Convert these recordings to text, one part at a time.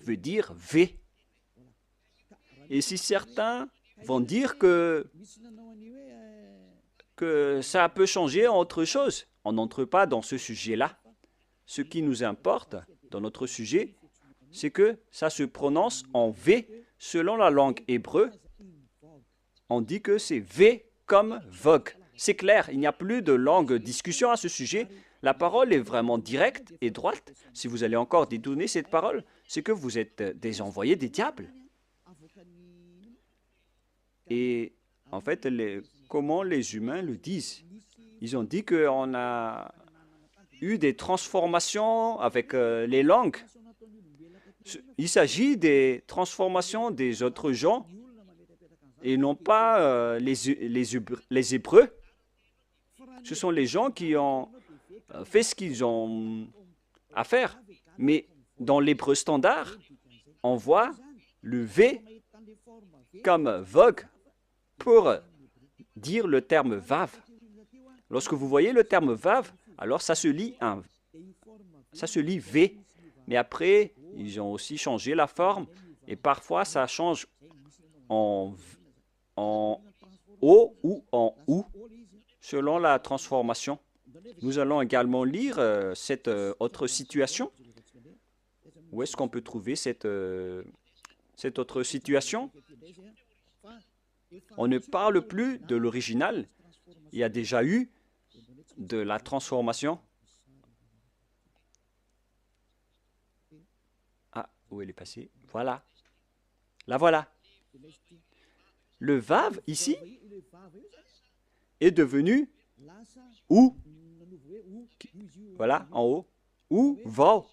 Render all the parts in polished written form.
veut dire V. Et si certains vont dire que ça peut changer en autre chose, on n'entre pas dans ce sujet-là. Ce qui nous importe dans notre sujet, c'est que ça se prononce en V selon la langue hébreu. On dit que c'est V comme vogue. C'est clair, il n'y a plus de longue discussion à ce sujet. La parole est vraiment directe et droite. Si vous allez encore détourner cette parole, c'est que vous êtes des envoyés des diables. Et en fait, comment les humains le disent? Ils ont dit qu'on a eu des transformations avec les langues. Il s'agit des transformations des autres gens et non pas les Hébreux. Ce sont les gens qui ont fait ce qu'ils ont à faire. Mais dans l'hébreu standard, on voit le V comme vogue pour dire le terme vav. Lorsque vous voyez le terme vav, alors ça se lit V. Mais après, ils ont aussi changé la forme et parfois ça change en O ou en OU selon la transformation. Nous allons également lire cette autre situation. Où est-ce qu'on peut trouver cette autre situation? On ne parle plus de l'original. Il y a déjà eu de la transformation. Ah, où elle est passée? Voilà. La voilà. Le vav, ici, est devenu ou. Voilà, en haut. Ou vav.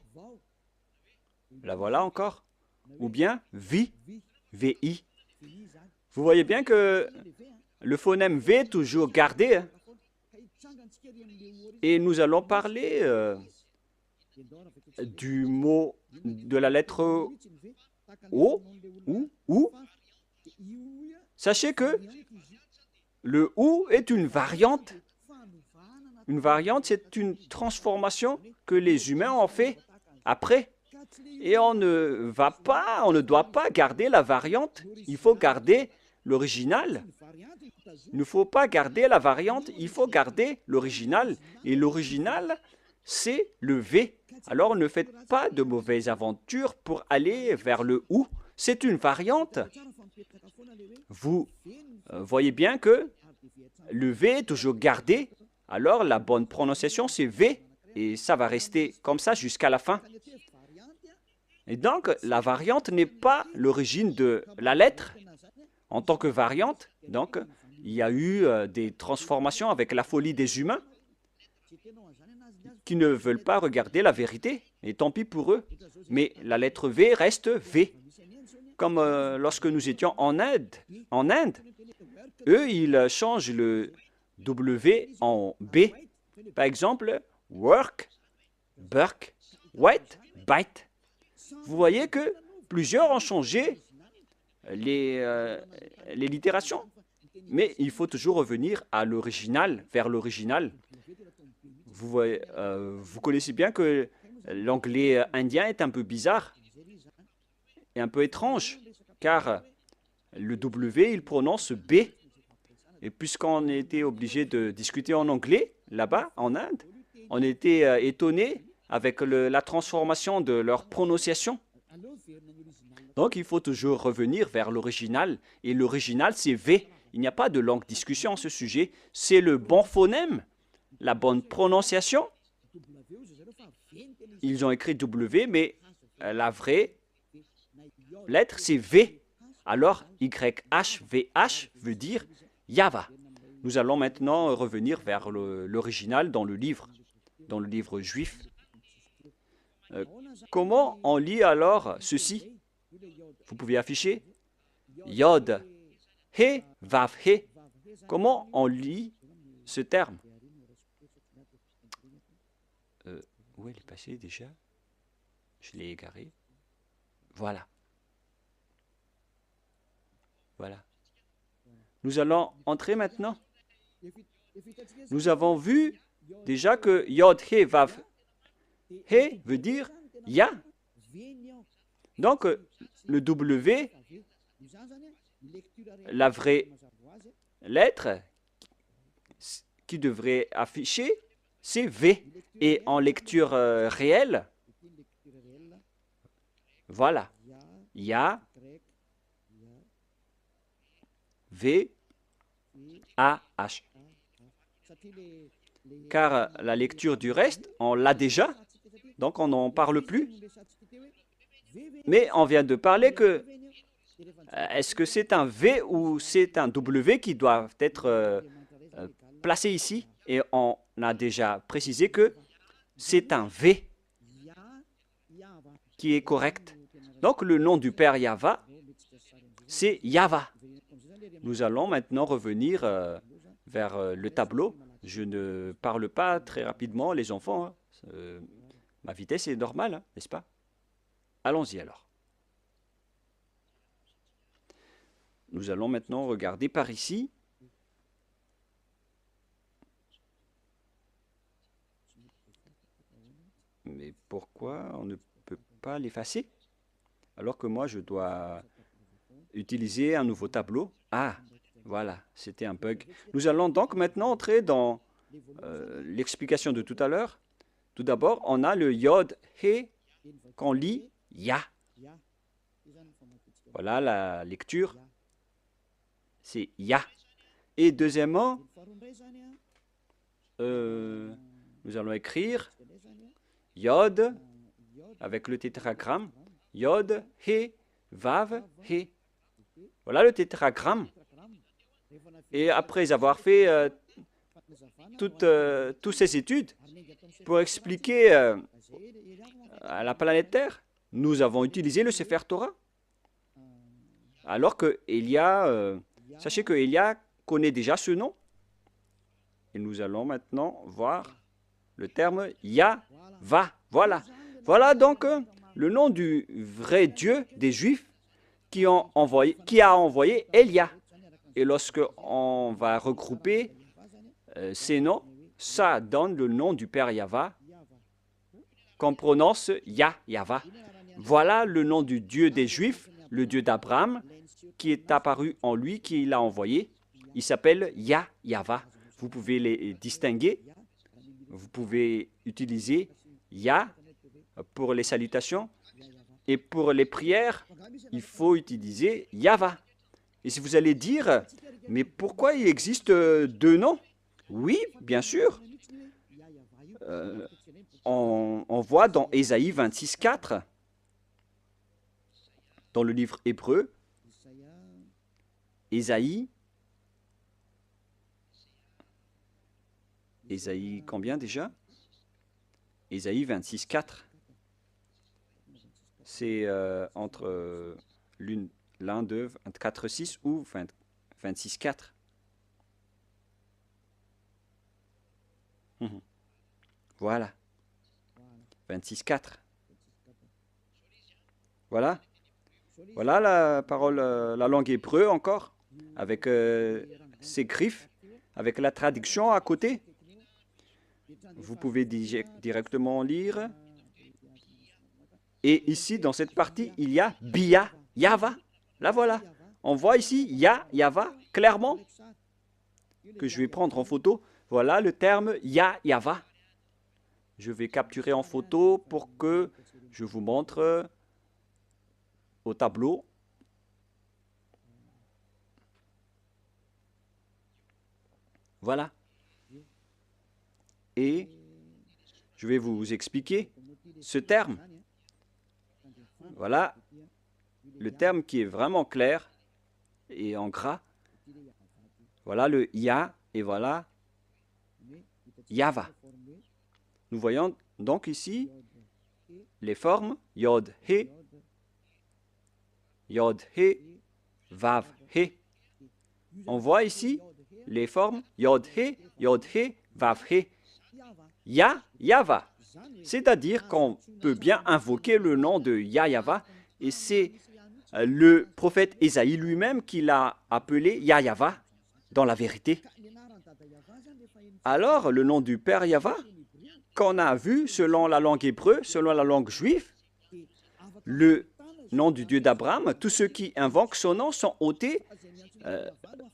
La voilà encore. Ou bien vi, vi. Vous voyez bien que le phonème V est toujours gardé. Hein? Et nous allons parler du mot, de la lettre O, ou. Sachez que le OU est une variante. Une variante, c'est une transformation que les humains ont fait après. Et on ne doit pas garder la variante. Il faut garder l'original. Il ne faut pas garder la variante, il faut garder l'original. Et l'original, c'est le V. Alors ne faites pas de mauvaises aventures pour aller vers le OU. C'est une variante. Vous voyez bien que le V est toujours gardé. Alors la bonne prononciation, c'est V. Et ça va rester comme ça jusqu'à la fin. Et donc, la variante n'est pas l'origine de la lettre. En tant que variante, donc, il y a eu des transformations avec la folie des humains qui ne veulent pas regarder la vérité. Et tant pis pour eux. Mais la lettre V reste V. Comme lorsque nous étions en Inde, eux, ils changent le W en B. Par exemple, work, burk, wet, bite. Vous voyez que plusieurs ont changé les littérations. Mais il faut toujours revenir à l'original, vers l'original. Vous connaissez bien que l'anglais indien est un peu bizarre et un peu étrange, car le W, il prononce B. Et puisqu'on était obligé de discuter en anglais, là-bas, en Inde, on était étonné avec la transformation de leur prononciation. Donc, il faut toujours revenir vers l'original. Et l'original, c'est V. Il n'y a pas de longue discussion à ce sujet. C'est le bon phonème, la bonne prononciation. Ils ont écrit W, mais la vraie lettre, c'est V. Alors, YHVH veut dire Yava. Nous allons maintenant revenir vers l'original dans le livre juif. Comment on lit alors ceci? Vous pouvez afficher Yod, He, Vav, He. Comment on lit ce terme? Où elle est passée déjà? Je l'ai égaré. Voilà. Voilà. Nous allons entrer maintenant. Nous avons vu déjà que Yod, He, Vav, He veut dire Ya. Donc, le W, la vraie lettre qui devrait afficher, c'est V. Et en lecture réelle, voilà, Ya, V, A, H. Car la lecture du reste, on l'a déjà, donc on n'en parle plus. Mais on vient de parler que est-ce que c'est un V ou c'est un W qui doit être placé ici? Et on a déjà précisé que c'est un V qui est correct. Donc le nom du Père Yahva, c'est Yahva. Nous allons maintenant revenir vers le tableau. Je ne parle pas très rapidement, les enfants. Hein. Ma vitesse est normale, hein, n'est-ce pas? Allons-y alors. Nous allons maintenant regarder par ici. Mais pourquoi on ne peut pas l'effacer? Alors que moi, je dois utiliser un nouveau tableau. Ah, voilà, c'était un bug. Nous allons donc maintenant entrer dans l'explication de tout à l'heure. Tout d'abord, on a le Yod, He, qu'on lit Ya. Voilà la lecture. C'est Ya. Et deuxièmement, nous allons écrire Yod avec le tétragramme. Yod, He, Vav, He. Voilà le tétragramme. Et après avoir fait toutes ces études pour expliquer à la planète Terre, nous avons utilisé le Sefer Torah. Alors que Elia, sachez que Elia connaît déjà ce nom. Et nous allons maintenant voir le terme Yahva. Voilà. Voilà donc le nom du vrai Dieu des Juifs qui a envoyé Elia. Et lorsque on va regrouper ces noms, ça donne le nom du Père Yahva qu'on prononce Yahva. Voilà le nom du Dieu des Juifs, le Dieu d'Abraham, qui est apparu en lui, qui l'a envoyé. Il s'appelle Yahva. Vous pouvez les distinguer. Vous pouvez utiliser Ya pour les salutations. Et pour les prières, il faut utiliser Yahva. Et si vous allez dire, mais pourquoi il existe deux noms? Oui, bien sûr. On voit dans Ésaïe 26:4, dans le livre hébreu, Ésaïe combien déjà? Ésaïe 26:4. C'est entre l'un de 24:6 ou 26:4. Voilà. 26:4. Voilà. Voilà la parole, la langue hébreu encore, avec ses griffes, avec la traduction à côté. Vous pouvez directement lire. Et ici, dans cette partie, il y a Bia, Yahva. Là, voilà. On voit ici Yahva, clairement, que je vais prendre en photo. Voilà le terme Yahva. Je vais capturer en photo pour que je vous montre au tableau. Voilà. Et je vais vous expliquer ce terme. Voilà le terme qui est vraiment clair et en gras. Voilà le Ya et voilà Yahva. Nous voyons donc ici les formes Yod, He, Vav, He. On voit ici les formes Yod, He, Vav, He. Yahva. C'est-à-dire qu'on peut bien invoquer le nom de Yahva et c'est le prophète Ésaïe lui-même qui l'a appelé Yahva dans la vérité. Alors, le nom du Père Yahva, qu'on a vu selon la langue hébreu, selon la langue juive, le nom du Dieu d'Abraham, tous ceux qui invoquent son nom sont ôtés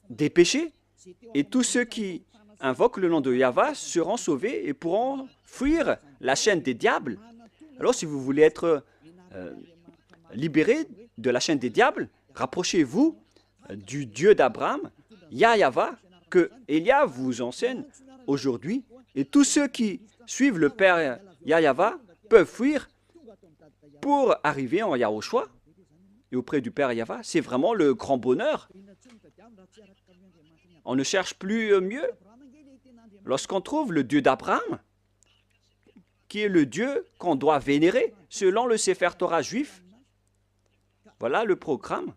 des péchés, et tous ceux qui invoquent le nom de Yahvé seront sauvés et pourront fuir la chaîne des diables. Alors, si vous voulez être libéré de la chaîne des diables, rapprochez-vous du Dieu d'Abraham, Yahvé, que Élia vous enseigne aujourd'hui. Et tous ceux qui suivent le Père Yahvé peuvent fuir pour arriver en Yahushua et auprès du Père Yahvé. C'est vraiment le grand bonheur. On ne cherche plus mieux. Lorsqu'on trouve le Dieu d'Abraham, qui est le Dieu qu'on doit vénérer selon le Sefer Torah juif, voilà le programme.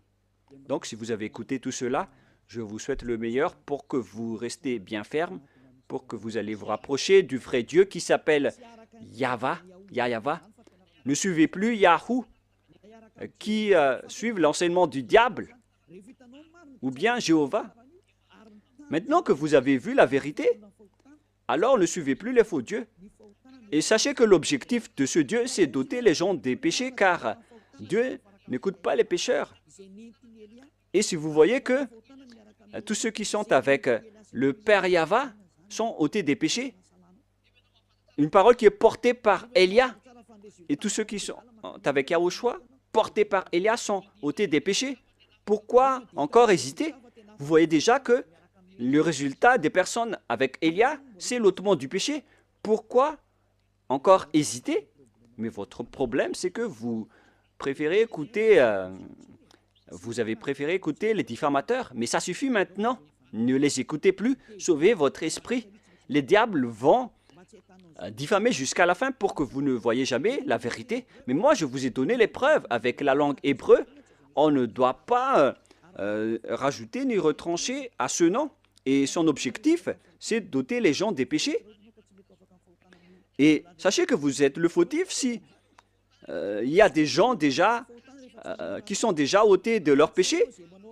Donc, si vous avez écouté tout cela, je vous souhaite le meilleur pour que vous restez bien ferme, pour que vous allez vous rapprocher du vrai Dieu qui s'appelle Yahvé. Ne suivez plus Yahou, qui suivent l'enseignement du diable, ou bien Jéhovah. Maintenant que vous avez vu la vérité, alors ne suivez plus les faux dieux. Et sachez que l'objectif de ce Dieu, c'est d'ôter les gens des péchés, car Dieu n'écoute pas les pécheurs. Et si vous voyez que tous ceux qui sont avec le Père Yahvé sont ôtés des péchés, une parole qui est portée par Élia, et tous ceux qui sont avec Yahushua, portés par Élia, sont ôtés des péchés. Pourquoi encore hésiter? Vous voyez déjà que le résultat des personnes avec Élia, c'est l'ôtement du péché. Pourquoi encore hésiter? Mais votre problème, c'est que vous préférez écouter, vous avez préféré écouter les diffamateurs. Mais ça suffit maintenant. Ne les écoutez plus. Sauvez votre esprit. Les diables vont diffamer jusqu'à la fin pour que vous ne voyez jamais la vérité. Mais moi, je vous ai donné les preuves. Avec la langue hébreu, on ne doit pas rajouter ni retrancher à ce nom. Et son objectif, c'est d'ôter les gens des péchés. Et sachez que vous êtes le fautif si il y a des gens déjà qui sont déjà ôtés de leur péché.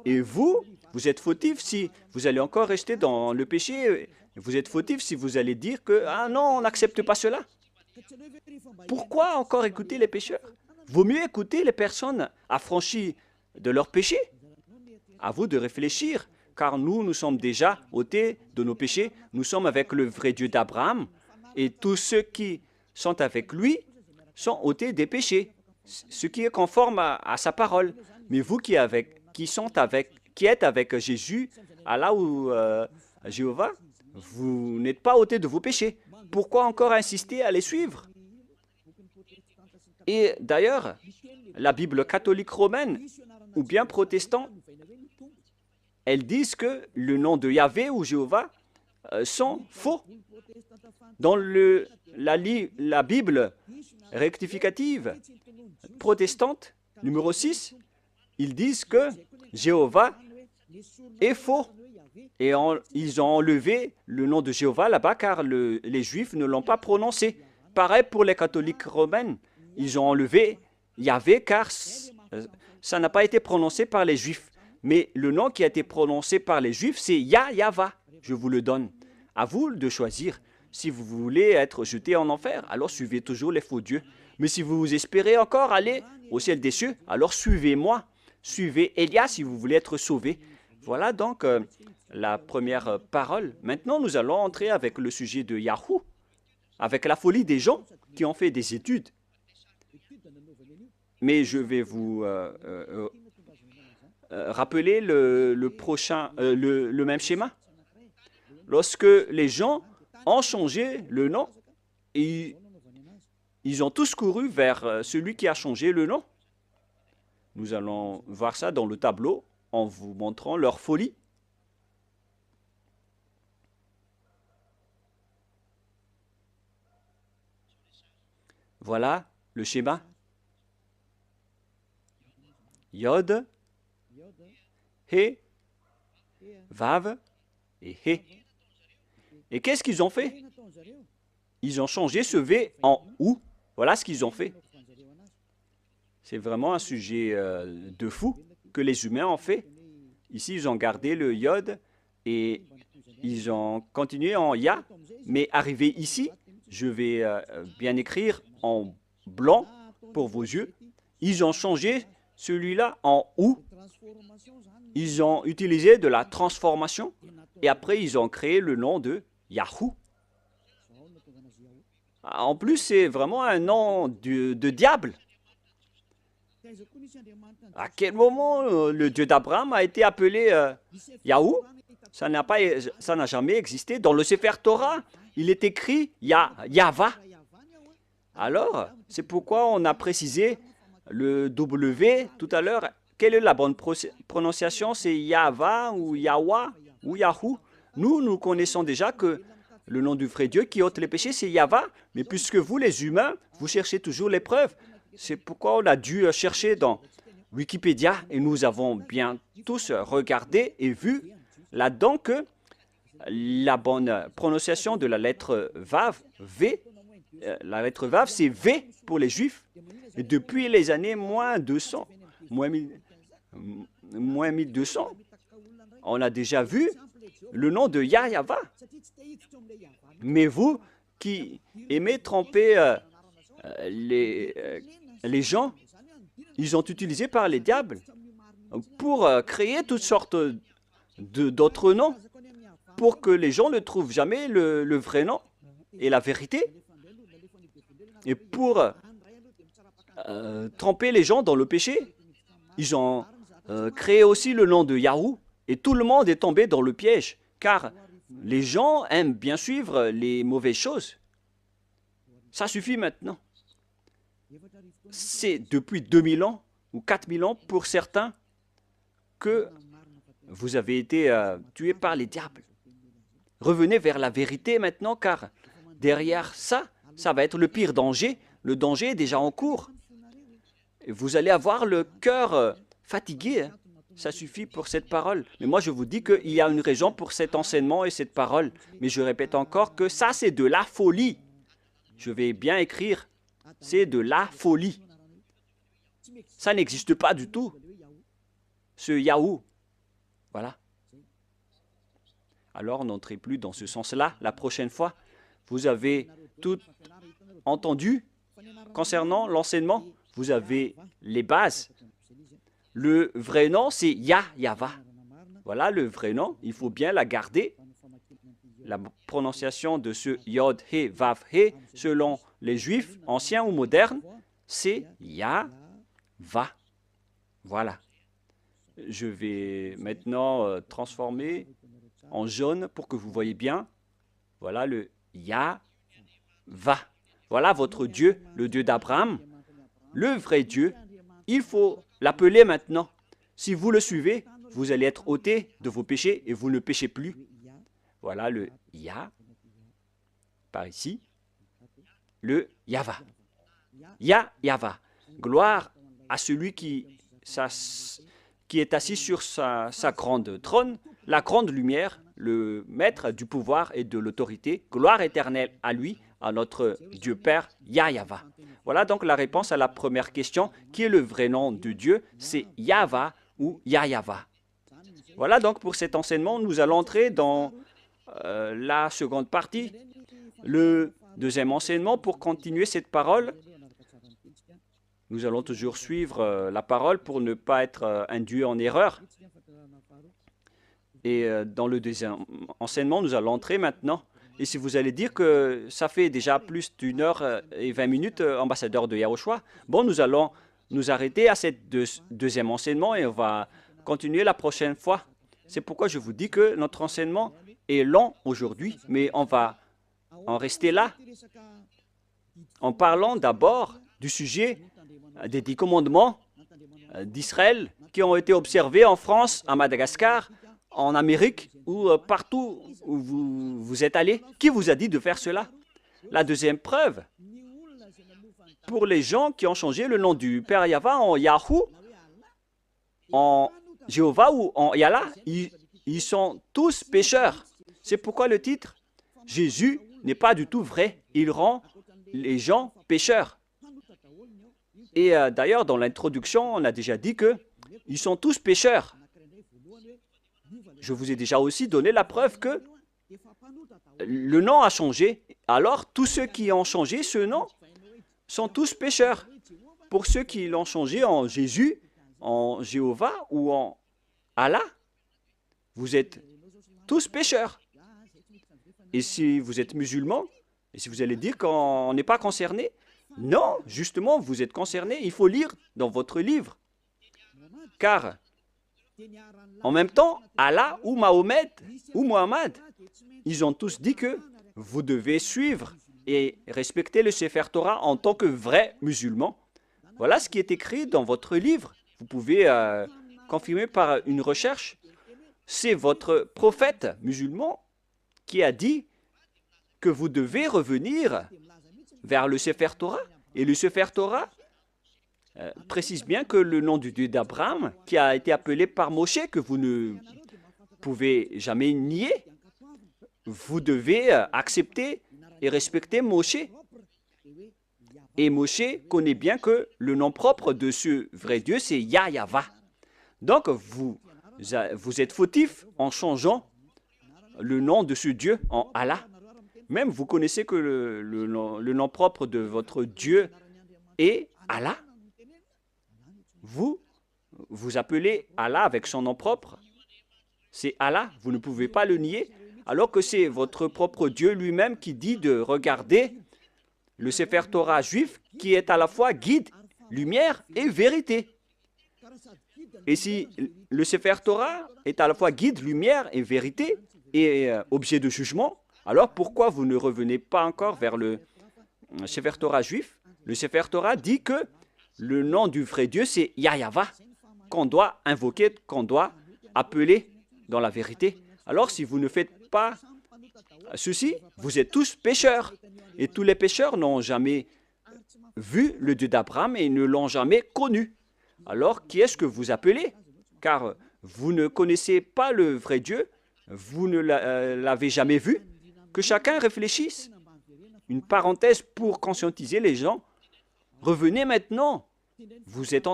Et vous êtes fautif si vous allez encore rester dans le péché. Vous êtes fautif si vous allez dire que « Ah non, on n'accepte pas cela ». Pourquoi encore écouter les pécheurs? Vaut mieux écouter les personnes affranchies de leur péché. À vous de réfléchir, car nous sommes déjà ôtés de nos péchés. Nous sommes avec le vrai Dieu d'Abraham. Et tous ceux qui sont avec lui sont ôtés des péchés, ce qui est conforme à sa parole. Mais vous qui êtes avec Jésus, Allah ou Jéhovah, vous n'êtes pas ôtés de vos péchés. Pourquoi encore insister à les suivre? Et d'ailleurs, la Bible catholique romaine ou bien protestante, elles disent que le nom de Yahvé ou Jéhovah sont faux. Dans la Bible rectificative protestante, numéro 6, ils disent que Jéhovah est faux. Et ils ont enlevé le nom de Jéhovah là-bas car les Juifs ne l'ont pas prononcé. Pareil pour les catholiques romaines. Ils ont enlevé Yahvé car ça n'a pas été prononcé par les Juifs. Mais le nom qui a été prononcé par les Juifs, c'est Yahvé. Je vous le donne. À vous de choisir. Si vous voulez être jeté en enfer, alors suivez toujours les faux dieux. Mais si vous espérez encore aller au ciel des cieux, alors suivez-moi. Suivez Élia si vous voulez être sauvé. Voilà donc la première parole. Maintenant, nous allons entrer avec le sujet de Yahou, avec la folie des gens qui ont fait des études. Mais je vais vous rappeler le même schéma. Lorsque les gens ont changé le nom, et ils ont tous couru vers celui qui a changé le nom. Nous allons voir ça dans le tableau en vous montrant leur folie. Voilà le schéma. Yod, He, Vav et He. Et qu'est-ce qu'ils ont fait? Ils ont changé ce V en OU. Voilà ce qu'ils ont fait. C'est vraiment un sujet de fou que les humains ont fait. Ici, ils ont gardé le Yod et ils ont continué en Ya. Mais arrivé ici, je vais bien écrire en blanc pour vos yeux. Ils ont changé celui-là en ou, ils ont utilisé de la transformation et après ils ont créé le nom de Yahoo. En plus, c'est vraiment un nom de diable. À quel moment le Dieu d'Abraham a été appelé Yahoo? Ça n'a jamais existé. Dans le Sefer Torah, il est écrit Yahva. Alors, c'est pourquoi on a précisé le W tout à l'heure. Quelle est la bonne prononciation? C'est Yahva ou Yahwa ou Yahoo? Nous connaissons déjà que le nom du vrai Dieu qui ôte les péchés, c'est Yahva. Mais puisque vous, les humains, vous cherchez toujours les preuves, c'est pourquoi on a dû chercher dans Wikipédia et nous avons bien tous regardé et vu là-dedans que la bonne prononciation de la lettre Vav, V, la lettre Vav, c'est V pour les Juifs. Et depuis les années moins 200, moins 1200, on a déjà vu le nom de Yahva. Mais vous qui aimez tromper les gens, ils ont utilisé par les diables pour créer toutes sortes d'autres noms pour que les gens ne trouvent jamais le vrai nom et la vérité et pour tremper les gens dans le péché. Ils ont créé aussi le nom de Yahoo et tout le monde est tombé dans le piège car les gens aiment bien suivre les mauvaises choses. Ça suffit maintenant. C'est depuis 2000 ans ou 4000 ans pour certains que vous avez été tués par les diables. Revenez vers la vérité maintenant, car derrière ça, ça va être le pire danger. Le danger est déjà en cours. Et vous allez avoir le cœur fatigué. Hein. Ça suffit pour cette parole. Mais moi, je vous dis qu'il y a une raison pour cet enseignement et cette parole. Mais je répète encore que ça, c'est de la folie. Je vais bien écrire. C'est de la folie. Ça n'existe pas du tout. Ce Yahoo. Voilà. Alors, n'entrez plus dans ce sens-là la prochaine fois. Vous avez tout entendu concernant l'enseignement. Vous avez les bases. Le vrai nom, c'est Yahva. Voilà le vrai nom. Il faut bien la garder. La prononciation de ce Yod, He, Vav, He, selon les Juifs, anciens ou modernes, c'est Yahva. Voilà. Je vais maintenant transformer en jaune pour que vous voyez bien. Voilà le Yahva. Voilà votre Dieu, le Dieu d'Abraham, le vrai Dieu. Il faut l'appeler maintenant. Si vous le suivez, vous allez être ôtés de vos péchés et vous ne péchez plus. Voilà le Yah, par ici, le Yahva. Yahva. Gloire à celui qui est assis sur sa grande trône, la grande lumière, le maître du pouvoir et de l'autorité. Gloire éternelle à lui, à notre Dieu Père, Yahva. Voilà donc la réponse à la première question. Qui est le vrai nom de Dieu? C'est Yahva ou Yahva. Voilà donc pour cet enseignement, nous allons entrer dans la seconde partie, le deuxième enseignement. Pour continuer cette parole, nous allons toujours suivre la parole pour ne pas être induit en erreur. Et dans le deuxième enseignement, nous allons entrer maintenant. Et si vous allez dire que ça fait déjà plus d'1 heure et 20 minutes, ambassadeur de Yahushua, bon, nous allons nous arrêter à ce deuxième enseignement et on va continuer la prochaine fois. C'est pourquoi je vous dis que notre enseignement est long aujourd'hui, mais on va en rester là en parlant d'abord du sujet des 10 commandements d'Israël qui ont été observés en France, à Madagascar, en Amérique ou partout où vous êtes allés. Qui vous a dit de faire cela? La deuxième preuve, pour les gens qui ont changé le nom du Père Yahva en Yahoo, en Jéhovah ou en Yallah, ils sont tous pécheurs. C'est pourquoi le titre, Jésus n'est pas du tout vrai. Il rend les gens pécheurs. Et d'ailleurs, dans l'introduction, on a déjà dit qu'ils sont tous pécheurs. Je vous ai déjà aussi donné la preuve que le nom a changé. Alors, tous ceux qui ont changé ce nom sont tous pécheurs. Pour ceux qui l'ont changé en Jésus, en Jéhovah ou en Allah, vous êtes tous pécheurs. Et si vous êtes musulman, et si vous allez dire qu'on n'est pas concerné, non, justement, vous êtes concerné. Il faut lire dans votre livre. Car, en même temps, Allah ou Mahomet ou Mohammed, ils ont tous dit que vous devez suivre et respecter le Sefer Torah en tant que vrai musulman. Voilà ce qui est écrit dans votre livre. Vous pouvez confirmer par une recherche. C'est votre prophète musulman qui a dit que vous devez revenir vers le Sefer Torah. Et le Sefer Torah précise bien que le nom du Dieu d'Abraham, qui a été appelé par Moshe, que vous ne pouvez jamais nier, vous devez accepter et respecter Moshe. Et Moshe connaît bien que le nom propre de ce vrai Dieu, c'est Yahweh. Donc, vous êtes fautif en changeant le nom de ce Dieu en Allah. Même vous connaissez que le nom propre de votre Dieu est Allah. Vous appelez Allah avec son nom propre. C'est Allah, vous ne pouvez pas le nier, alors que c'est votre propre Dieu lui-même qui dit de regarder le Sefer Torah juif qui est à la fois guide, lumière et vérité. Et si le Sefer Torah est à la fois guide, lumière et vérité et objet de jugement, alors pourquoi vous ne revenez pas encore vers le Sefer Torah juif? Le Sefer Torah dit que le nom du vrai Dieu, c'est Yahweh, qu'on doit invoquer, qu'on doit appeler dans la vérité. Alors si vous ne faites pas ceci, vous êtes tous pécheurs. Et tous les pécheurs n'ont jamais vu le Dieu d'Abraham et ne l'ont jamais connu. Alors qui est-ce que vous appelez? Car vous ne connaissez pas le vrai Dieu, vous ne l'avez jamais vu. Que chacun réfléchisse. Une parenthèse pour conscientiser les gens. Revenez maintenant. Vous êtes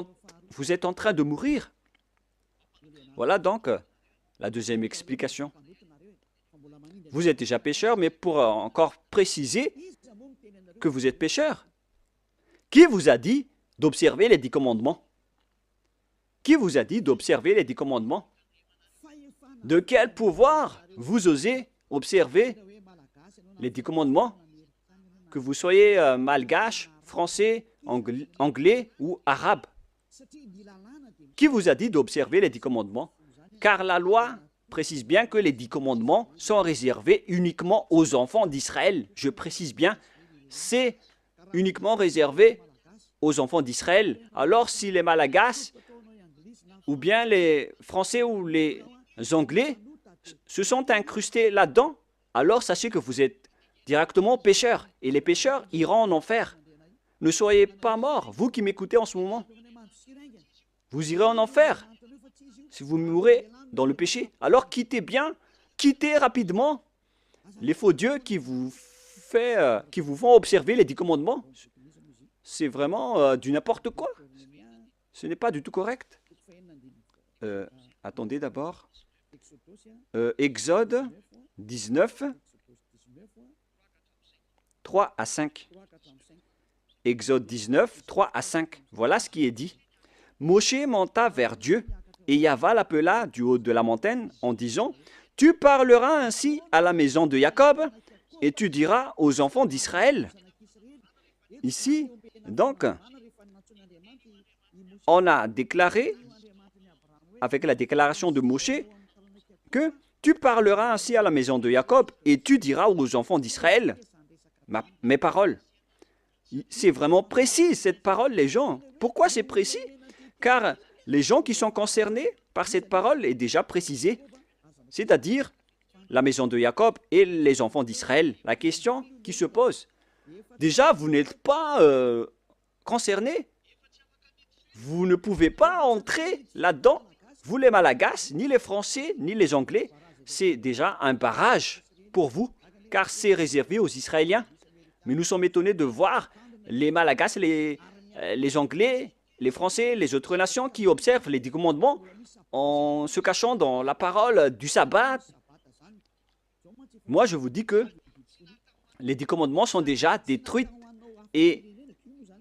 en train de mourir. Voilà donc la deuxième explication. Vous êtes déjà pécheur, mais pour encore préciser que vous êtes pécheur, qui vous a dit d'observer les 10 commandements? Qui vous a dit d'observer les 10 commandements? De quel pouvoir vous osez observer les 10 commandements? Que vous soyez malgache, français, anglais ou arabe. Qui vous a dit d'observer les 10 commandements? Car la loi précise bien que les 10 commandements sont réservés uniquement aux enfants d'Israël. Je précise bien, c'est uniquement réservé aux enfants d'Israël. Alors si les Malagasy, ou bien les Français ou les Anglais se sont incrustés là-dedans, alors sachez que vous êtes directement pécheurs. Et les pécheurs iront en enfer. Ne soyez pas morts, vous qui m'écoutez en ce moment. Vous irez en enfer si vous mourrez dans le péché. Alors quittez rapidement les faux dieux qui vous font observer les 10 commandements. C'est vraiment du n'importe quoi. Ce n'est pas du tout correct. Attendez d'abord. Exode 19, 3 à 5. Exode 19, 3 à 5. Voilà ce qui est dit. Moshe monta vers Dieu, et Yahweh l'appela du haut de la montagne en disant, « Tu parleras ainsi à la maison de Jacob, et tu diras aux enfants d'Israël. » Ici, donc, on a déclaré, avec la déclaration de Moshe, que tu parleras ainsi à la maison de Jacob, et tu diras aux enfants d'Israël mes paroles. C'est vraiment précis, cette parole, les gens. Pourquoi c'est précis? Car les gens qui sont concernés par cette parole est déjà précisée, c'est-à-dire la maison de Jacob et les enfants d'Israël. La question qui se pose, déjà, vous n'êtes pas concernés. Vous ne pouvez pas entrer là-dedans. Vous, les Malagasy, ni les Français, ni les Anglais, c'est déjà un barrage pour vous, car c'est réservé aux Israéliens. Mais nous sommes étonnés de voir les Malagasy, les Anglais, les Français, les autres nations qui observent les 10 commandements en se cachant dans la parole du sabbat. Moi, je vous dis que les 10 commandements sont déjà détruits et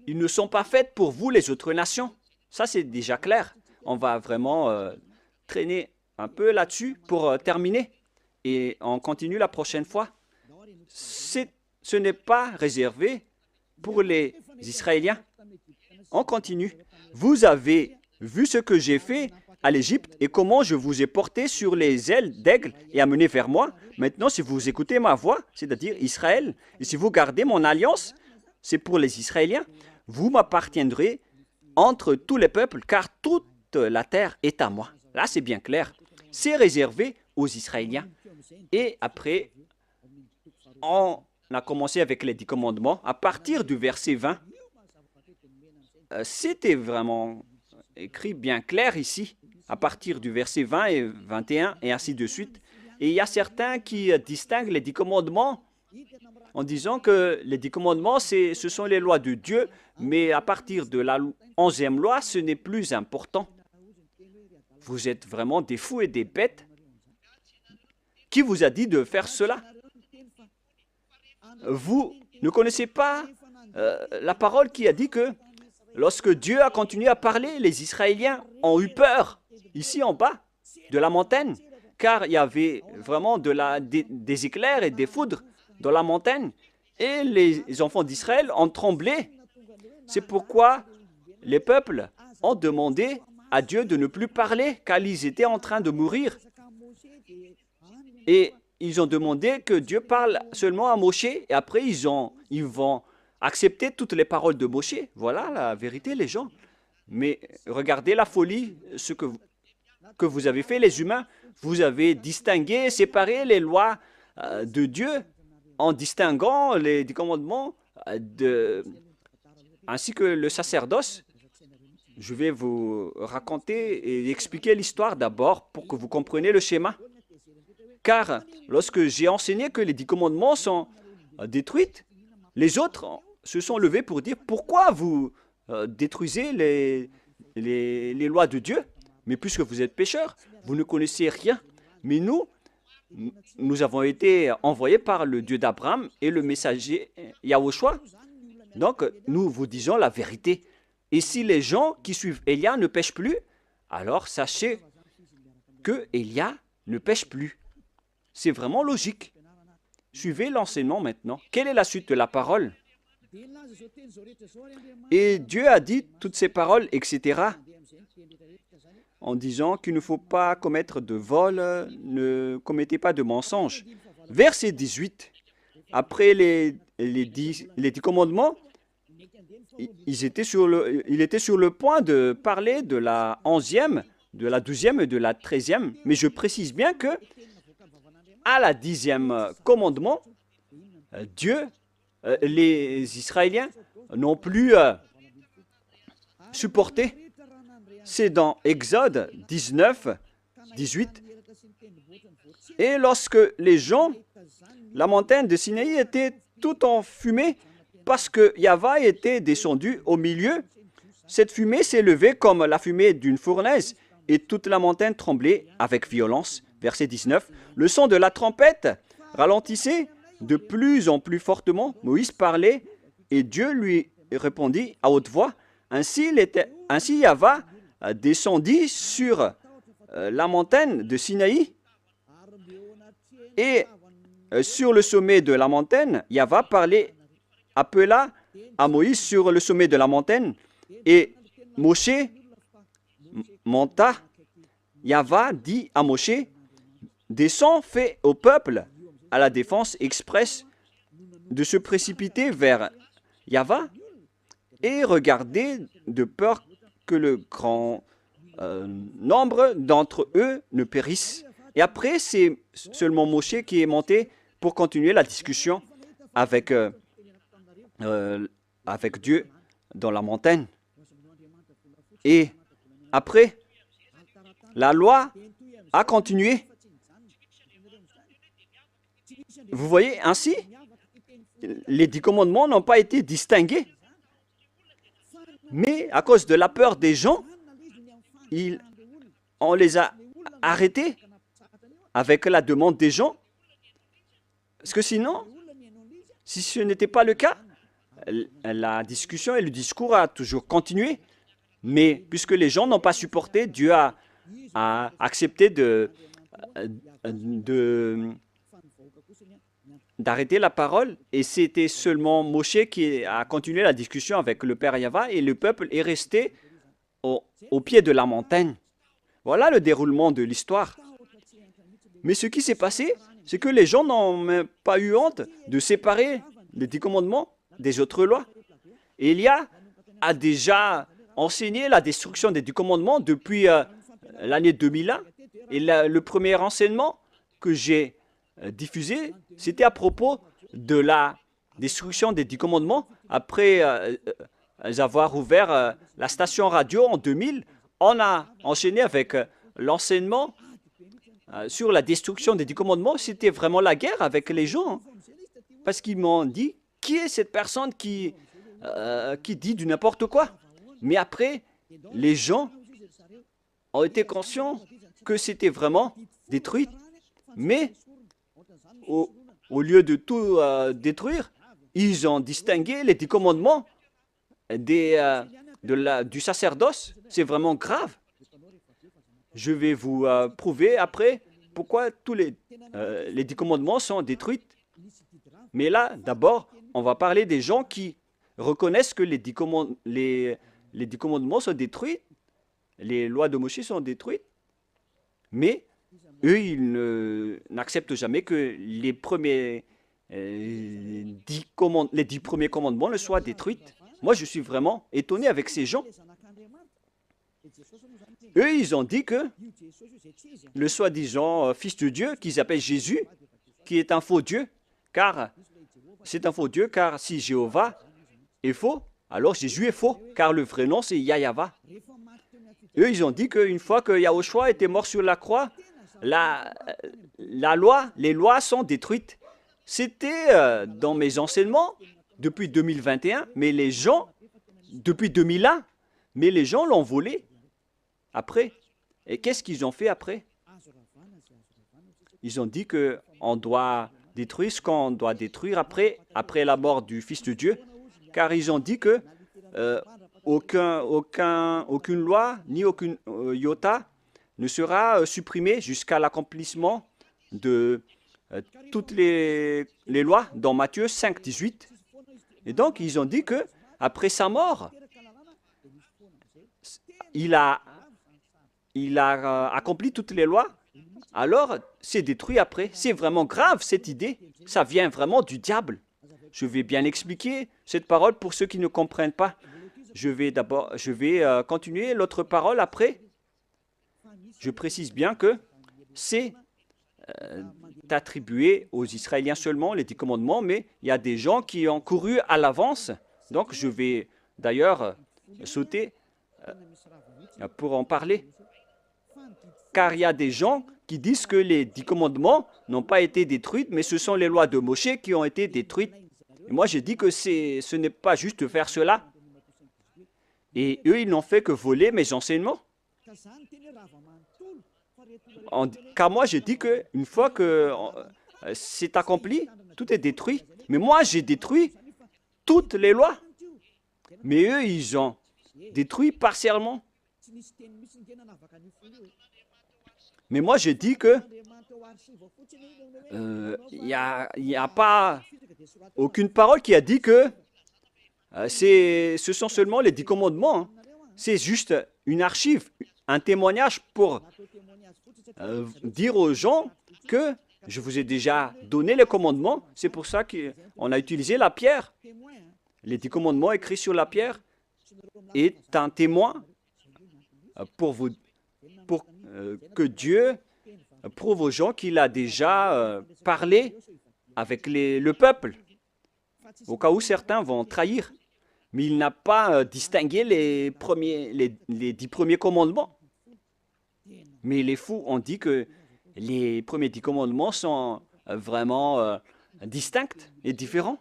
ils ne sont pas faits pour vous, les autres nations. Ça, c'est déjà clair. On va vraiment traîner un peu là-dessus pour terminer. Et on continue la prochaine fois. Ce n'est pas réservé pour les Israéliens. On continue. Vous avez vu ce que j'ai fait à l'Égypte et comment je vous ai porté sur les ailes d'aigle et amené vers moi. Maintenant, si vous écoutez ma voix, c'est-à-dire Israël, et si vous gardez mon alliance, c'est pour les Israéliens, vous m'appartiendrez entre tous les peuples, car toute la terre est à moi. Là, c'est bien clair. C'est réservé aux Israéliens. Et après, on a commencé avec les 10 commandements. À partir du verset 20, c'était vraiment écrit bien clair ici, à partir du verset 20 et 21, et ainsi de suite. Et il y a certains qui distinguent les 10 commandements en disant que les 10 commandements, ce sont les lois de Dieu, mais à partir de la 11e loi, ce n'est plus important. Vous êtes vraiment des fous et des bêtes. Qui vous a dit de faire cela? Vous ne connaissez pas la parole qui a dit que lorsque Dieu a continué à parler, les Israéliens ont eu peur, ici en bas, de la montagne, car il y avait vraiment des éclairs et des foudres dans la montagne, et les enfants d'Israël ont tremblé. C'est pourquoi les peuples ont demandé à Dieu de ne plus parler, car ils étaient en train de mourir. Et ils ont demandé que Dieu parle seulement à Moshe, et après ils vont accepter toutes les paroles de Moshe. Voilà la vérité, les gens. Mais regardez la folie, ce que vous avez fait, les humains. Vous avez distingué, séparé les lois de Dieu en distinguant les 10 commandements ainsi que le sacerdoce. Je vais vous raconter et expliquer l'histoire d'abord pour que vous compreniez le schéma. Car lorsque j'ai enseigné que les 10 commandements sont détruits, les autres se sont levés pour dire pourquoi vous détruisez les lois de Dieu. Mais puisque vous êtes pécheurs, vous ne connaissez rien. Mais nous avons été envoyés par le Dieu d'Abraham et le messager Yahushua. Donc, nous vous disons la vérité. Et si les gens qui suivent Élia ne pêchent plus, alors sachez que Élia ne pêche plus. C'est vraiment logique. Suivez l'enseignement maintenant. Quelle est la suite de la parole? Et Dieu a dit toutes ces paroles, etc., en disant qu'il ne faut pas commettre de vol, ne commettez pas de mensonge. Verset 18, après les 10 commandements, il était sur le point de parler de la 11e, de la 12e et de la 13e, mais je précise bien que à la 10e commandement, les Israéliens n'ont plus supporté. C'est dans Exode 19, 18. Et lorsque la montagne de Sinaï était tout en fumée, parce que Yahva était descendu au milieu, cette fumée s'est levée comme la fumée d'une fournaise, et toute la montagne tremblait avec violence. Verset 19. Le son de la trompette ralentissait de plus en plus fortement. Moïse parlait, et Dieu lui répondit à haute voix. Ainsi Yahva descendit sur la montagne de Sinaï, et sur le sommet de la montagne, Yahva appela à Moïse sur le sommet de la montagne, et Moshe monta. Yahva dit à Moshe, descends, fais au peuple à la défense expresse de se précipiter vers Yahva et regardez de peur que le grand nombre d'entre eux ne périssent. Et après, c'est seulement Moshe qui est monté pour continuer la discussion avec Dieu dans la montagne. Et après, la loi a continué. Vous voyez, ainsi, les 10 commandements n'ont pas été distingués. Mais à cause de la peur des gens, on les a arrêtés avec la demande des gens. Parce que sinon, si ce n'était pas le cas, la discussion et le discours a toujours continué. Mais puisque les gens n'ont pas supporté, Dieu a accepté d'arrêter la parole. Et c'était seulement Moshe qui a continué la discussion avec le Père Yahva et le peuple est resté au pied de la montagne. Voilà le déroulement de l'histoire. Mais ce qui s'est passé, c'est que les gens n'ont même pas eu honte de séparer les 10 commandements des autres lois. Et Élia a déjà enseigné la destruction des 10 commandements depuis l'année 2001. Et le premier enseignement que j'ai diffusé, c'était à propos de la destruction des 10 commandements. Après avoir ouvert la station radio en 2000, on a enchaîné avec l'enseignement sur la destruction des 10 commandements. C'était vraiment la guerre avec les gens. Parce qu'ils m'ont dit, qui est cette personne qui dit du n'importe quoi? Mais après, les gens ont été conscients que c'était vraiment détruit. Mais au lieu de tout détruire, ils ont distingué les 10 commandements du sacerdoce. C'est vraiment grave. Je vais vous prouver après pourquoi tous les 10 commandements sont détruits. Mais là, d'abord, on va parler des gens qui reconnaissent que les 10 commandements sont détruits, les lois de Moïse sont détruites, mais eux, ils n'acceptent jamais que les 10 premiers commandements ne soient détruits. Moi, je suis vraiment étonné avec ces gens. Eux, ils ont dit que le soi-disant fils de Dieu, qu'ils appellent Jésus, qui est un faux Dieu, car c'est un faux Dieu, car si Jéhovah est faux, alors Jésus est faux, car le vrai nom, c'est Yahva. Eux, ils ont dit qu'une fois que Yahushua était mort sur la croix, les lois sont détruites. C'était dans mes enseignements depuis 2021, mais les gens, depuis 2001, mais les gens l'ont volé après. Et qu'est-ce qu'ils ont fait après? Ils ont dit qu'on doit détruire ce qu'on doit détruire après la mort du Fils de Dieu, car ils ont dit que aucune loi ni aucune iota ne sera supprimée jusqu'à l'accomplissement de toutes les lois dans Matthieu 5, 18. Et donc, ils ont dit que après sa mort, il a accompli toutes les lois, alors c'est détruit après. C'est vraiment grave cette idée. Ça vient vraiment du diable. Je vais bien expliquer cette parole pour ceux qui ne comprennent pas. Je vais continuer l'autre parole après. Je précise bien que c'est attribué aux Israéliens seulement, les 10 commandements, mais il y a des gens qui ont couru à l'avance. Donc je vais d'ailleurs sauter pour en parler. Car il y a des gens qui disent que les 10 commandements n'ont pas été détruits, mais ce sont les lois de Moshe qui ont été détruites. Et moi, j'ai dit que ce n'est pas juste de faire cela. Et eux, ils n'ont fait que voler mes enseignements. Car moi, j'ai dit qu'une fois que c'est accompli, tout est détruit. Mais moi, j'ai détruit toutes les lois. Mais eux, ils ont détruit partiellement. Mais moi, j'ai dit que il n'y a pas aucune parole qui a dit que ce sont seulement les 10 commandements. Hein. C'est juste une archive, un témoignage pour dire aux gens que je vous ai déjà donné les commandements. C'est pour ça qu'on a utilisé la pierre. Les 10 commandements écrits sur la pierre est un témoin pour que Dieu prouve aux gens qu'il a déjà parlé avec le peuple, au cas où certains vont trahir. Mais il n'a pas distingué les 10 premiers commandements. Mais les fous ont dit que les premiers 10 commandements sont vraiment distincts et différents.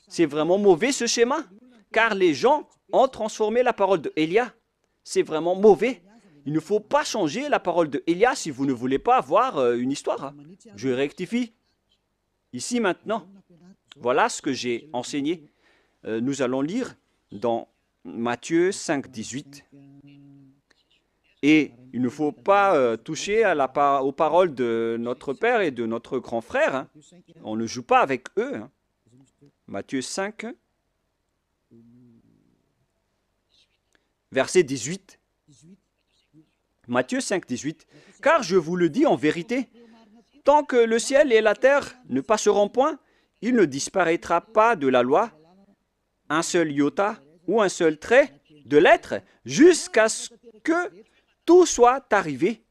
C'est vraiment mauvais ce schéma, car les gens ont transformé la parole de Élia. C'est vraiment mauvais. Il ne faut pas changer la parole de Élia si vous ne voulez pas avoir une histoire. Je rectifie ici maintenant. Voilà ce que j'ai enseigné. Nous allons lire dans Matthieu 5, 18. Et il ne faut pas toucher aux paroles de notre Père et de notre grand frère. Hein. On ne joue pas avec eux. Hein. Matthieu 5, verset 18. Matthieu 5, 18. Car je vous le dis en vérité, tant que le ciel et la terre ne passeront point, il ne disparaîtra pas de la loi un seul iota ou un seul trait de lettre jusqu'à ce que tout soit arrivé.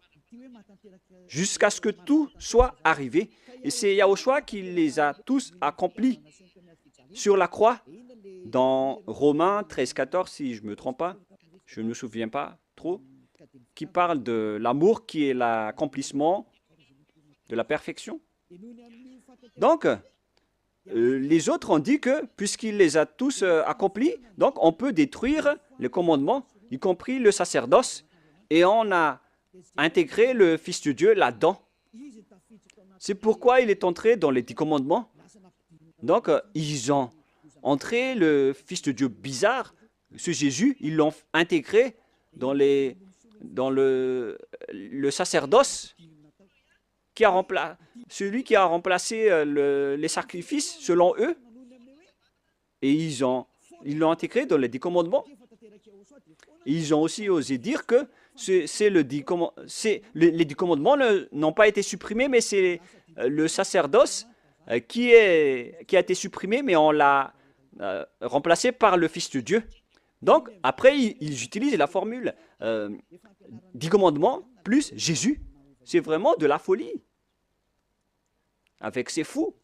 Jusqu'à ce que tout soit arrivé. Et c'est Yahushua qui les a tous accomplis sur la croix. Dans Romains 13, 14, si je ne me trompe pas, je ne me souviens pas trop, qui parle de l'amour qui est l'accomplissement de la perfection. Donc, les autres ont dit que, puisqu'il les a tous accomplis, donc on peut détruire les commandements, y compris le sacerdoce, et on a intégré le Fils de Dieu là-dedans. C'est pourquoi il est entré dans les 10 commandements. Donc, ils ont entré le Fils de Dieu bizarre, ce Jésus, ils l'ont intégré dans le sacerdoce, celui qui a remplacé les sacrifices selon eux, et ils l'ont intégré dans les 10 commandements. Ils ont aussi osé dire que les 10 commandements n'ont pas été supprimés, mais c'est le sacerdoce qui a été supprimé, mais on l'a remplacé par le Fils de Dieu. Donc, après, ils utilisent la formule 10 commandements plus Jésus. C'est vraiment de la folie. Avec ces fous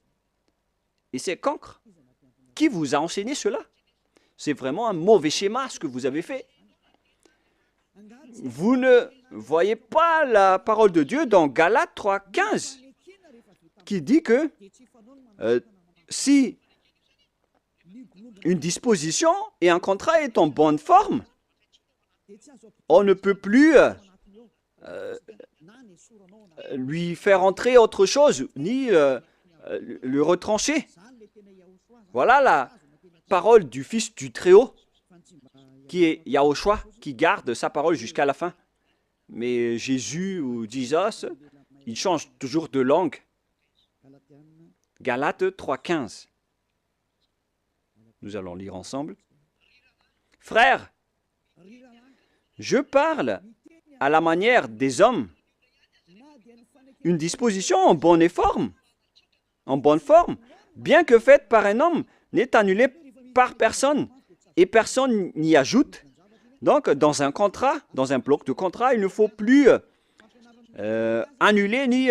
et ces cancres. Qui vous a enseigné cela? C'est vraiment un mauvais schéma ce que vous avez fait. Vous ne voyez pas la parole de Dieu dans Galates 3, 15 qui dit que si une disposition et un contrat est en bonne forme, on ne peut plus lui faire entrer autre chose, ni le retrancher. Voilà la parole du Fils du Très-Haut, qui est Yahushua, qui garde sa parole jusqu'à la fin. Mais Jésus ou Jesus, il change toujours de langue. Galates 3,15. Nous allons lire ensemble. Frères, je parle à la manière des hommes. Une disposition en bonne forme, bien que faite par un homme, n'est annulée par personne et personne n'y ajoute. Donc, dans un contrat, dans un bloc de contrat, il ne faut plus annuler ni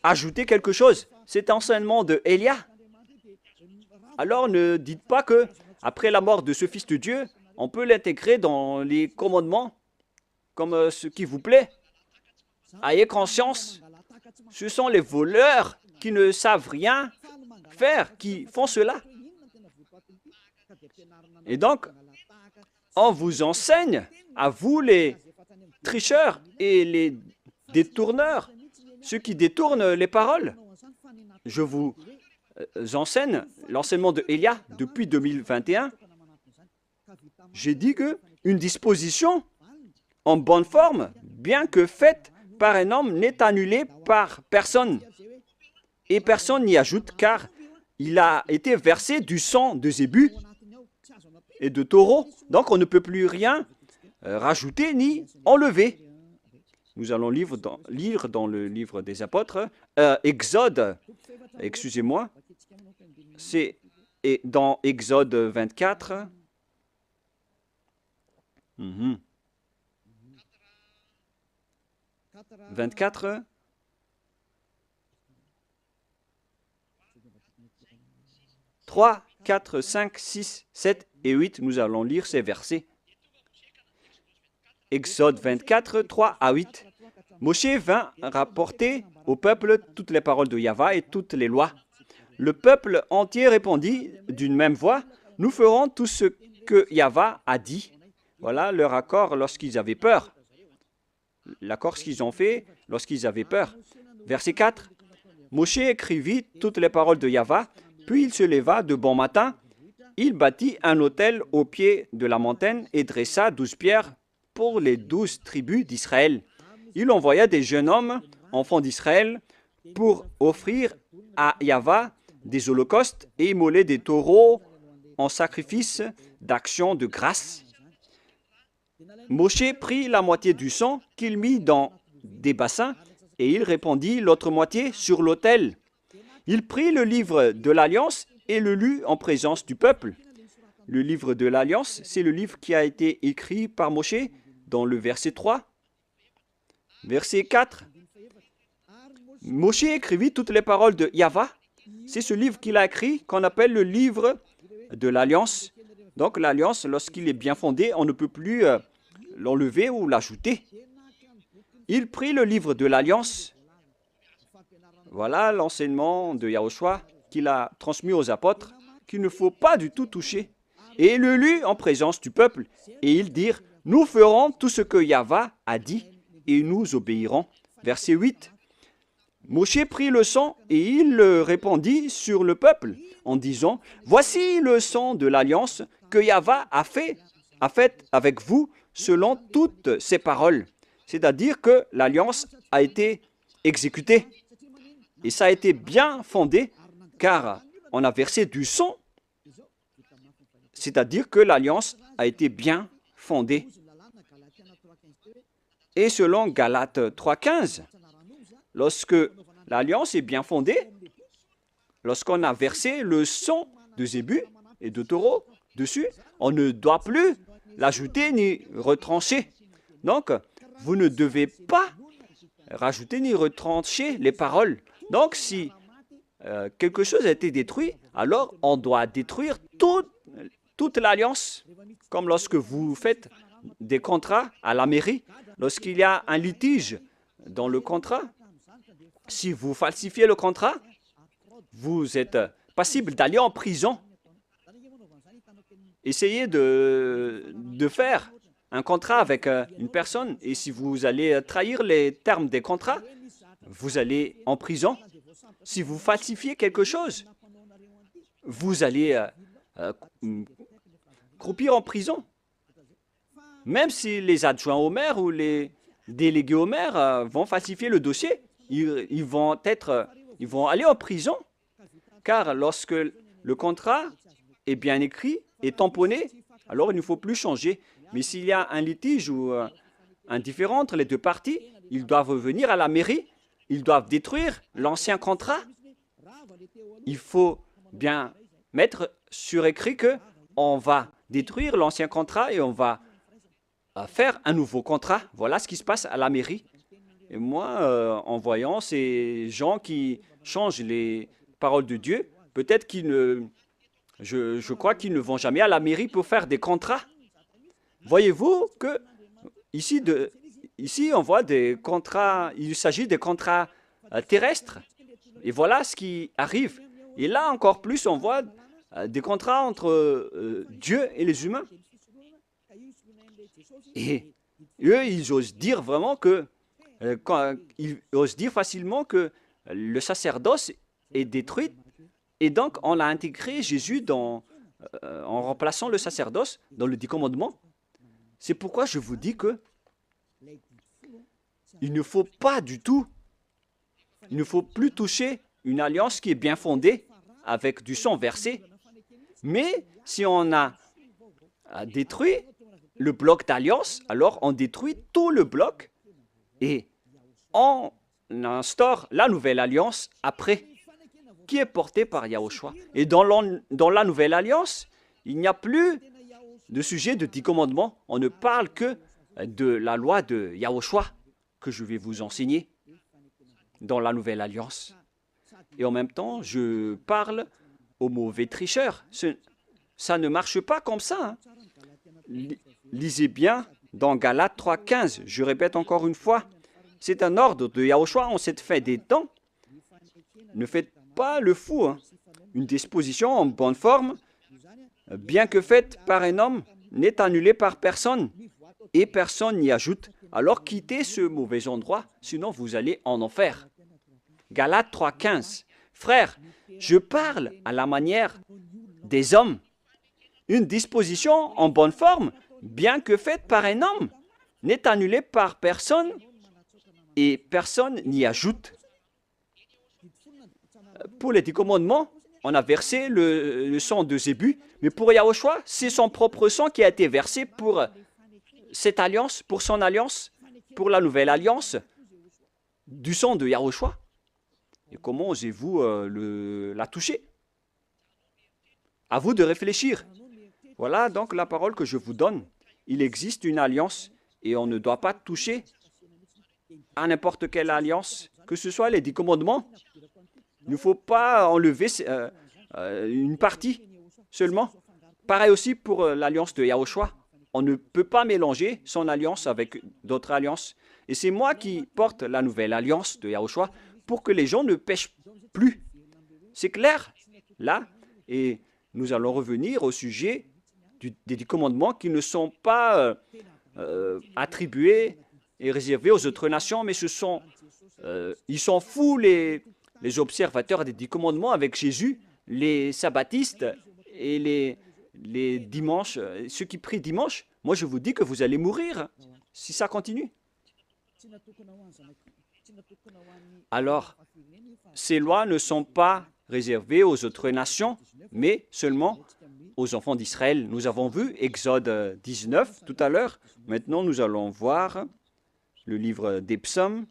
ajouter quelque chose. C'est l'enseignement de Élia. Alors, ne dites pas que après la mort de ce Fils de Dieu, on peut l'intégrer dans les commandements comme ce qui vous plaît. Ayez conscience, ce sont les voleurs qui ne savent rien faire, qui font cela. Et donc, on vous enseigne, à vous les tricheurs et les détourneurs, ceux qui détournent les paroles. Je vous enseigne l'enseignement de Élia depuis 2021. J'ai dit qu'une disposition en bonne forme, bien que faite par un homme, n'est annulée par personne. Et personne n'y ajoute, car il a été versé du sang de zébu et de taureau. Donc on ne peut plus rien rajouter ni enlever. Nous allons lire dans le livre des apôtres, Exode, excusez-moi, c'est dans Exode 24. 24. « 3, 4, 5, 6, 7 et 8, nous allons lire ces versets. Exode 24, 3 à 8. Moshe vint rapporter au peuple toutes les paroles de Yahva et toutes les lois. Le peuple entier répondit d'une même voix, « Nous ferons tout ce que Yahva a dit. » Voilà leur accord lorsqu'ils avaient peur. L'accord qu'ils ont fait lorsqu'ils avaient peur. Verset 4. Moshe écrivit toutes les paroles de Yahva, puis il se leva de bon matin il bâtit un autel au pied de la montagne et dressa 12 pierres pour les 12 tribus d'Israël. Il envoya des jeunes hommes, enfants d'Israël, pour offrir à Yahva des holocaustes et immoler des taureaux en sacrifice d'action de grâce. Moshe prit la moitié du sang qu'il mit dans des bassins et il répandit l'autre moitié sur l'autel. Il prit le livre de l'Alliance et le lut en présence du peuple. Le livre de l'Alliance, c'est le livre qui a été écrit par Moshe dans le verset 3. Verset 4. Moshe écrivit toutes les paroles de Yahva. C'est ce livre qu'il a écrit qu'on appelle le livre de l'Alliance. Donc l'Alliance, lorsqu'il est bien fondé, on ne peut plus l'enlever ou l'ajouter. Il prit le livre de l'Alliance. Voilà l'enseignement de Yahushua qu'il a transmis aux apôtres, qu'il ne faut pas du tout toucher. Et il le lut en présence du peuple. Et ils dirent, nous ferons tout ce que Yahva a dit et nous obéirons. Verset 8. Moshe prit le sang et il le répandit sur le peuple en disant, voici le sang de l'alliance que Yahva a fait avec vous selon toutes ses paroles. C'est-à-dire que l'alliance a été exécutée. Et ça a été bien fondé car on a versé du sang. C'est-à-dire que l'alliance a été bien fondée. Et selon Galates 3,15, lorsque l'alliance est bien fondée, lorsqu'on a versé le sang de zébu et de taureau dessus, on ne doit plus l'ajouter ni retrancher. Donc, vous ne devez pas rajouter ni retrancher les paroles. Donc, si quelque chose a été détruit, alors on doit détruire toute l'alliance. Comme lorsque vous faites des contrats à la mairie, lorsqu'il y a un litige dans le contrat, si vous falsifiez le contrat, vous êtes passible d'aller en prison. Essayez de faire un contrat avec une personne et si vous allez trahir les termes des contrats, vous allez en prison. Si vous falsifiez quelque chose, vous allez croupir en prison. Même si les adjoints au maire ou les délégués au maire vont falsifier le dossier, ils vont aller en prison. Car lorsque le contrat est bien écrit et tamponné, alors il ne faut plus changer. Mais s'il y a un litige ou un différend entre les deux parties, ils doivent venir à la mairie, ils doivent détruire l'ancien contrat. Il faut bien mettre sur écrit qu'on va détruire l'ancien contrat et on va faire un nouveau contrat. Voilà ce qui se passe à la mairie. Et moi, en voyant ces gens qui changent les paroles de Dieu, peut-être qu'ils ne... Je crois qu'ils ne vont jamais à la mairie pour faire des contrats. Voyez-vous que ici, on voit des contrats, il s'agit des contrats terrestres. Et voilà ce qui arrive. Et là, encore plus, on voit des contrats entre Dieu et les humains. Et eux, ils osent dire vraiment que, ils osent dire facilement que le sacerdoce est détruit. Et donc, on a intégré Jésus en remplaçant le sacerdoce dans le 10 commandements. C'est pourquoi je vous dis que il ne faut pas du tout, il ne faut plus toucher une alliance qui est bien fondée avec du sang versé. Mais si on a détruit le bloc d'alliance, alors on détruit tout le bloc et on instaure la nouvelle alliance après, qui est portée par Yahushua. Et dans la nouvelle alliance, il n'y a plus de sujet de 10 commandements. On ne parle que de la loi de Yahushua que je vais vous enseigner dans la nouvelle alliance. Et en même temps, je parle aux mauvais tricheurs. Ça ne marche pas comme ça. Lisez bien dans Galates 3,15. Je répète encore une fois, c'est un ordre de Yahushua en cette fin des temps. Ne faites pas le fou. Une disposition en bonne forme, bien que faite par un homme, n'est annulée par personne et personne n'y ajoute. Alors quittez ce mauvais endroit, sinon vous allez en enfer. Galates 3,15. Frères, je parle à la manière des hommes une disposition en bonne forme, bien que faite par un homme, n'est annulée par personne et personne n'y ajoute. Pour les 10 commandements, on a versé le sang de Zébu, mais pour Yahushua, c'est son propre sang qui a été versé pour cette alliance, pour son alliance, pour la nouvelle alliance du sang de Yahushua. Et comment osez-vous la toucher? À vous de réfléchir. Voilà donc la parole que je vous donne. Il existe une alliance et on ne doit pas toucher à n'importe quelle alliance, que ce soit les 10 commandements. Il ne faut pas enlever une partie seulement. Pareil aussi pour l'alliance de Yahushua. On ne peut pas mélanger son alliance avec d'autres alliances. Et c'est moi qui porte la nouvelle alliance de Yahushua pour que les gens ne pêchent plus. C'est clair, là. Et nous allons revenir au sujet des 10 commandements qui ne sont pas attribués et réservés aux autres nations, mais ils sont fous les observateurs des 10 commandements avec Jésus, les sabbatistes et les dimanches, ceux qui prient dimanche. Moi, je vous dis que vous allez mourir si ça continue. Alors, ces lois ne sont pas réservées aux autres nations, mais seulement aux enfants d'Israël. Nous avons vu Exode 19 tout à l'heure. Maintenant, nous allons voir le livre des psaumes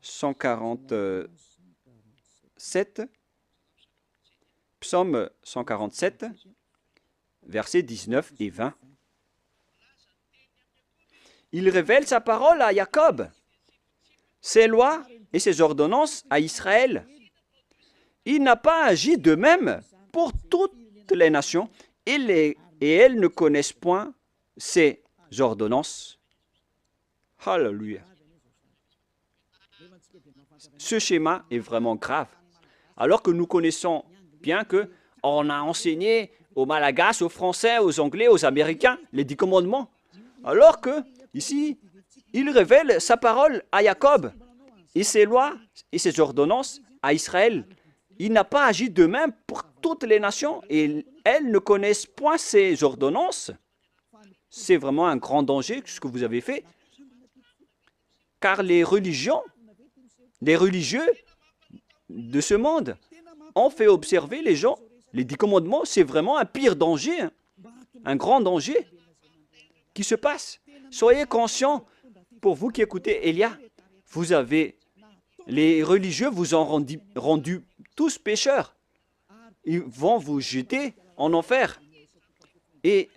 147. Psaume 147, versets 19 et 20. Il révèle sa parole à Jacob, ses lois et ses ordonnances à Israël. Il n'a pas agi de même pour toutes les nations, et elles ne connaissent point ses ordonnances. Alléluia. Ce schéma est vraiment grave. Alors que nous connaissons bien qu'on a enseigné aux Malagasy, aux Français, aux Anglais, aux Américains les 10 commandements. Alors que, ici, il révèle sa parole à Jacob et ses lois et ses ordonnances à Israël. Il n'a pas agi de même pour toutes les nations et elles ne connaissent point ses ordonnances. C'est vraiment un grand danger ce que vous avez fait. Car les religieux de ce monde ont fait observer les gens. Les 10 commandements, c'est vraiment un pire danger, un grand danger qui se passe. Soyez conscients, pour vous qui écoutez Elia, les religieux vous ont rendu tous pécheurs. Ils vont vous jeter en enfer. Et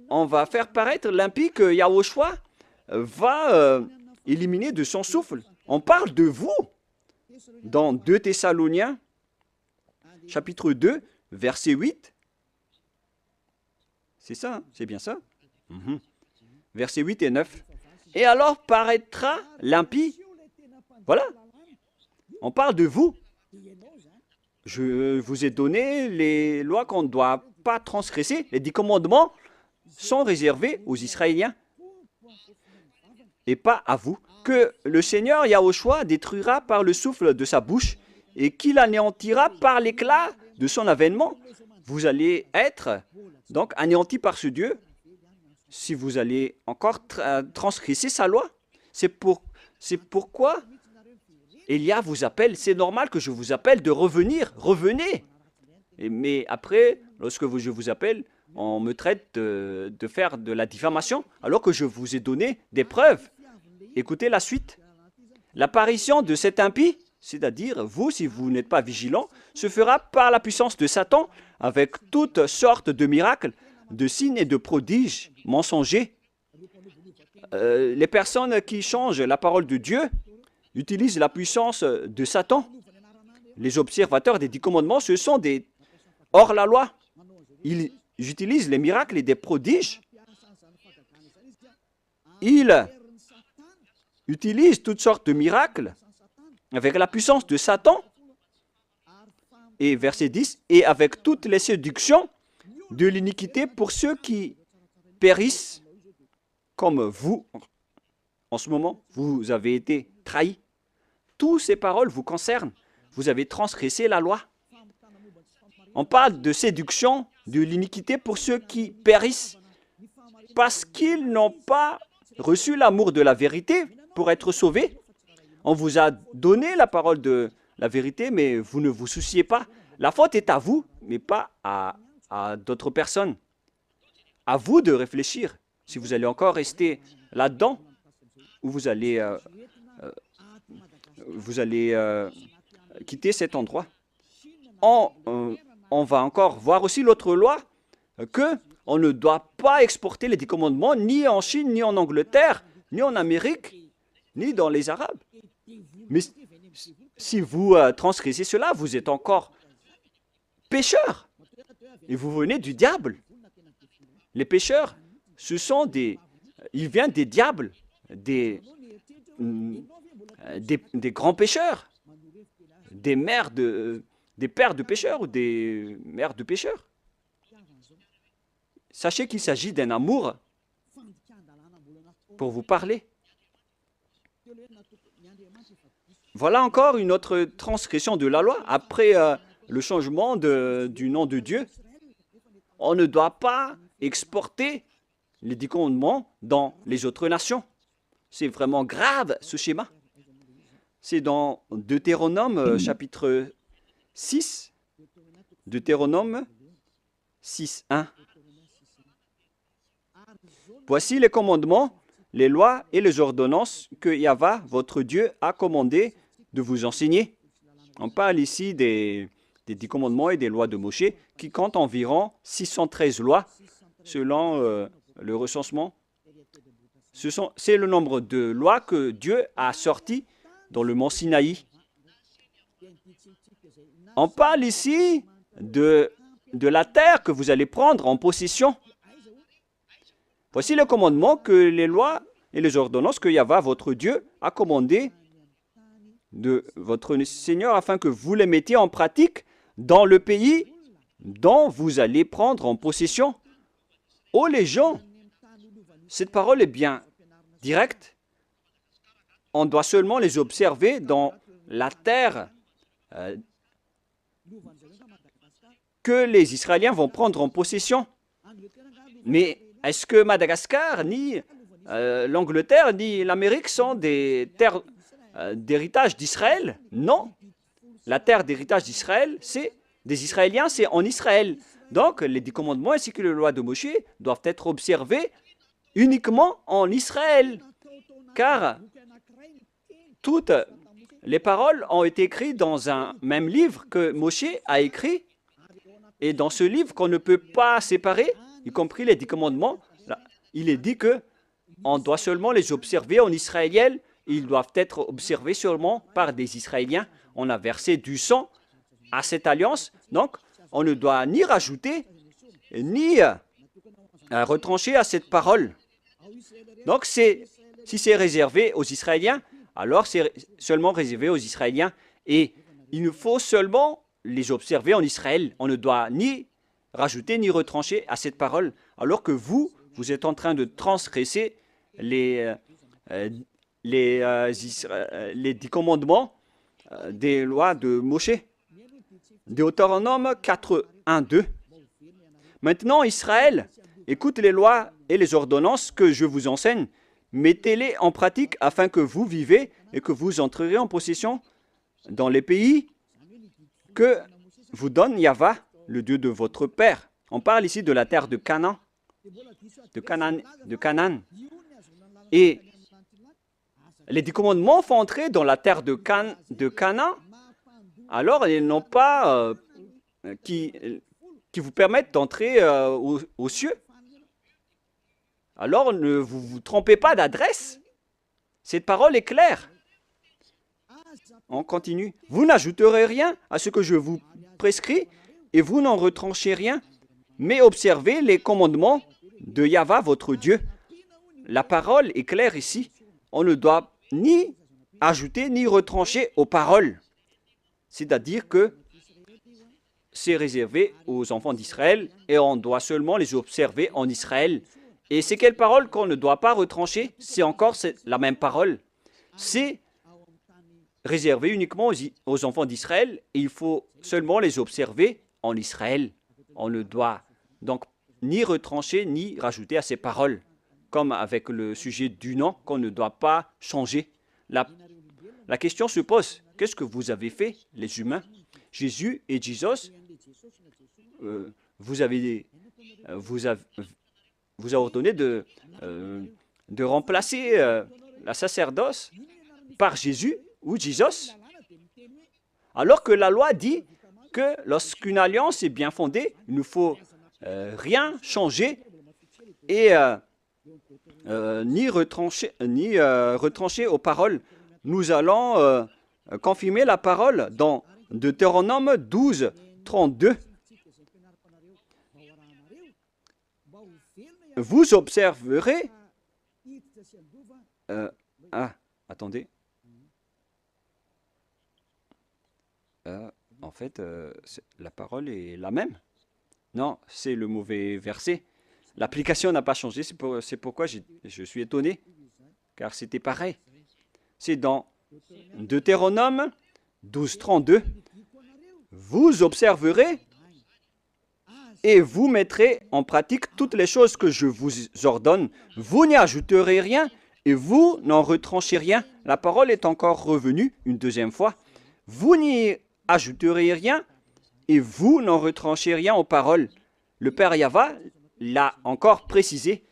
on va faire paraître l'impie que Yahushua va éliminer de son souffle. On parle de vous dans 2 Thessaloniciens, chapitre 2, verset 8. C'est ça, hein? C'est bien ça. Versets 8 et 9. Et alors paraîtra l'impie. Voilà. On parle de vous. Je vous ai donné les lois qu'on ne doit pas transgresser. Les 10 commandements sont réservés aux Israéliens et pas à vous. Que le Seigneur Yahushua détruira par le souffle de sa bouche et qu'il anéantira par l'éclat de son avènement. Vous allez être donc anéantis par ce Dieu si vous allez encore transgresser sa loi. C'est pourquoi Elia vous appelle. C'est normal que je vous appelle de revenir. Revenez. Mais après, lorsque je vous appelle, on me traite de faire de la diffamation alors que je vous ai donné des preuves. Écoutez la suite. L'apparition de cet impie, c'est-à-dire vous, si vous n'êtes pas vigilant, se fera par la puissance de Satan avec toutes sortes de miracles, de signes et de prodiges mensongers. Les personnes qui changent la parole de Dieu utilisent la puissance de Satan. Les observateurs des 10 commandements, ce sont des hors-la-loi. Ils utilisent les miracles et des prodiges. Ils utilisent toutes sortes de miracles avec la puissance de Satan. Et verset 10, et avec toutes les séductions de l'iniquité pour ceux qui périssent comme vous. En ce moment, vous avez été trahis. Toutes ces paroles vous concernent. Vous avez transgressé la loi. On parle de séduction, de l'iniquité pour ceux qui périssent parce qu'ils n'ont pas reçu l'amour de la vérité pour être sauvés. On vous a donné la parole de la vérité, mais vous ne vous souciez pas. La faute est à vous, mais pas à d'autres personnes. À vous de réfléchir si vous allez encore rester là-dedans ou vous allez quitter cet endroit. On va encore voir aussi l'autre loi que on ne doit pas exporter les 10 commandements ni en Chine, ni en Angleterre, ni en Amérique, ni dans les Arabes. Mais si vous transgressez cela, vous êtes encore pécheurs et vous venez du diable. Les pécheurs, ce sont ils viennent des diables, des grands pécheurs, des pères de pécheurs ou des mères de pécheurs. Sachez qu'il s'agit d'un amour pour vous parler. Voilà encore une autre transgression de la loi. Après le changement du nom de Dieu, on ne doit pas exporter les 10 commandements dans les autres nations. C'est vraiment grave ce schéma. C'est dans Deutéronome chapitre 6, Deutéronome 6, 1. Voici les commandements, les lois et les ordonnances que Yahva, votre Dieu, a commandé de vous enseigner. On parle ici des 10 commandements et des lois de Moshe qui comptent environ 613 lois selon le recensement. C'est le nombre de lois que Dieu a sorties dans le mont Sinaï. On parle ici de la terre que vous allez prendre en possession. Voici le commandement que les lois et les ordonnances que Yahva, votre Dieu, a commandé de votre Seigneur afin que vous les mettiez en pratique dans le pays dont vous allez prendre en possession. Oh les gens, cette parole est bien directe. On doit seulement les observer dans la terre que les Israéliens vont prendre en possession. Mais est-ce que Madagascar, ni l'Angleterre, ni l'Amérique sont des terres d'héritage d'Israël? Non. La terre d'héritage d'Israël, c'est des Israéliens, c'est en Israël. Donc, les 10 commandements ainsi que les lois de Moshe doivent être observés uniquement en Israël. Car toutes les paroles ont été écrites dans un même livre que Moshe a écrit. Et dans ce livre qu'on ne peut pas séparer, y compris les 10 commandements, là, il est dit que on doit seulement les observer en israélien. Ils doivent être observés seulement par des Israéliens. On a versé du sang à cette alliance. Donc, on ne doit ni rajouter, ni retrancher à cette parole. Donc, si c'est réservé aux Israéliens, alors c'est seulement réservé aux Israéliens. Et il nous faut seulement les observer en Israël. On ne doit ni rajouter ni retrancher à cette parole. Alors que vous êtes en train de transgresser les 10 commandements des lois de Moshe. Deutéronome 4, 1, 2. Maintenant, Israël, écoute les lois et les ordonnances que je vous enseigne. Mettez-les en pratique afin que vous vivez et que vous entrerez en possession dans les pays que vous donne Yahva, le Dieu de votre père. On parle ici de la terre de Canaan. De Canaan. Et les 10 commandements font entrer dans la terre de Canaan. Alors, ils n'ont pas qui vous permettent d'entrer aux cieux. Alors, ne vous trompez pas d'adresse. Cette parole est claire. On continue. Vous n'ajouterez rien à ce que je vous prescris et vous n'en retranchez rien, mais observez les commandements de Yahva, votre Dieu. La parole est claire ici. On ne doit ni ajouter ni retrancher aux paroles. C'est-à-dire que c'est réservé aux enfants d'Israël et on doit seulement les observer en Israël. Et c'est quelle parole qu'on ne doit pas retrancher? C'est encore la même parole. C'est réservé uniquement aux enfants d'Israël et il faut seulement les observer en Israël. On ne doit donc ni retrancher ni rajouter à ces paroles, comme avec le sujet du nom qu'on ne doit pas changer. La question se pose, qu'est-ce que vous avez fait, les humains? Jésus et Jesus, vous avez ordonné de remplacer la sacerdoce par Jésus ou Jesus, alors que la loi dit que lorsqu'une alliance est bien fondée, il ne faut rien changer et ni retrancher aux paroles. Nous allons confirmer la parole dans Deutéronome 12, 32. Vous observerez... attendez. En fait, la parole est la même. Non, c'est le mauvais verset. L'application n'a pas changé, c'est pourquoi je suis étonné, car c'était pareil. C'est dans Deutéronome 12, 32. Vous observerez et vous mettrez en pratique toutes les choses que je vous ordonne. Vous n'y ajouterez rien et vous n'en retranchez rien. La parole est encore revenue une deuxième fois. Vous n'y ajouterez rien et vous n'en retranchez rien aux paroles. Le Père Yahva l'a encore précisé.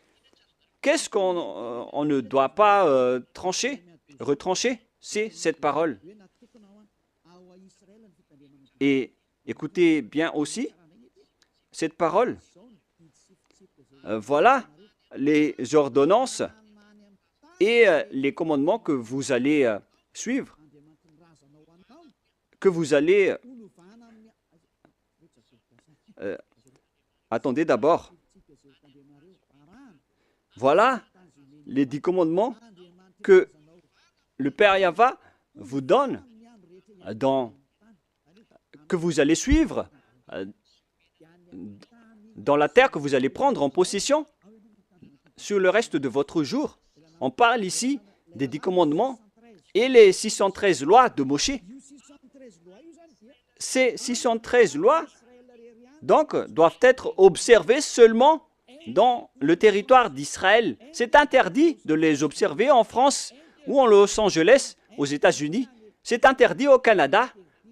Qu'est-ce qu'on ne doit pas retrancher? C'est cette parole. Et écoutez bien aussi cette parole. Voilà les ordonnances et les commandements que vous allez suivre, que vous allez... attendez d'abord. Voilà les 10 commandements que le Père Yahva vous donne, que vous allez suivre dans la terre que vous allez prendre en possession sur le reste de votre jour. On parle ici des 10 commandements et les 613 lois de Moshe. Ces 613 lois, donc, doivent être observées seulement dans le territoire d'Israël. C'est interdit de les observer en France ou en Los Angeles, aux États-Unis. C'est interdit au Canada,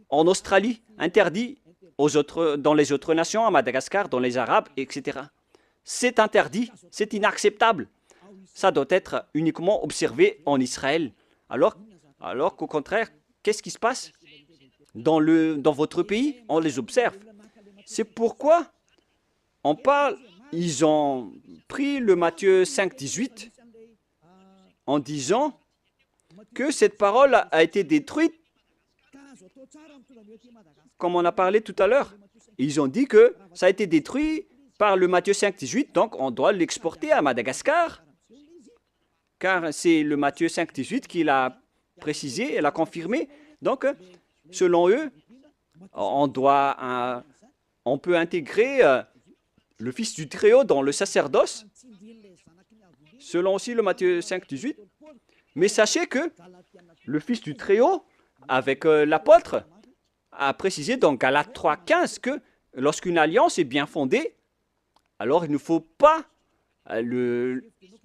en Australie, interdit dans les autres nations, à Madagascar, dans les Arabes, etc. C'est interdit, c'est inacceptable. Ça doit être uniquement observé en Israël. Alors qu'au contraire, qu'est-ce qui se passe dans votre pays? On les observe. C'est pourquoi on parle, ils ont pris le Matthieu 5, 18 en disant que cette parole a été détruite, comme on a parlé tout à l'heure. Ils ont dit que ça a été détruit par le Matthieu 5, 18, donc on doit l'exporter à Madagascar, car c'est le Matthieu 5, 18 qui l'a précisé et l'a confirmé. Donc, selon eux, on peut intégrer le Fils du Très-Haut dans le sacerdoce, selon aussi le Matthieu 5, 18. Mais sachez que le Fils du Très-Haut, avec l'apôtre, a précisé dans Galates 3, 15 que lorsqu'une alliance est bien fondée, alors il ne faut pas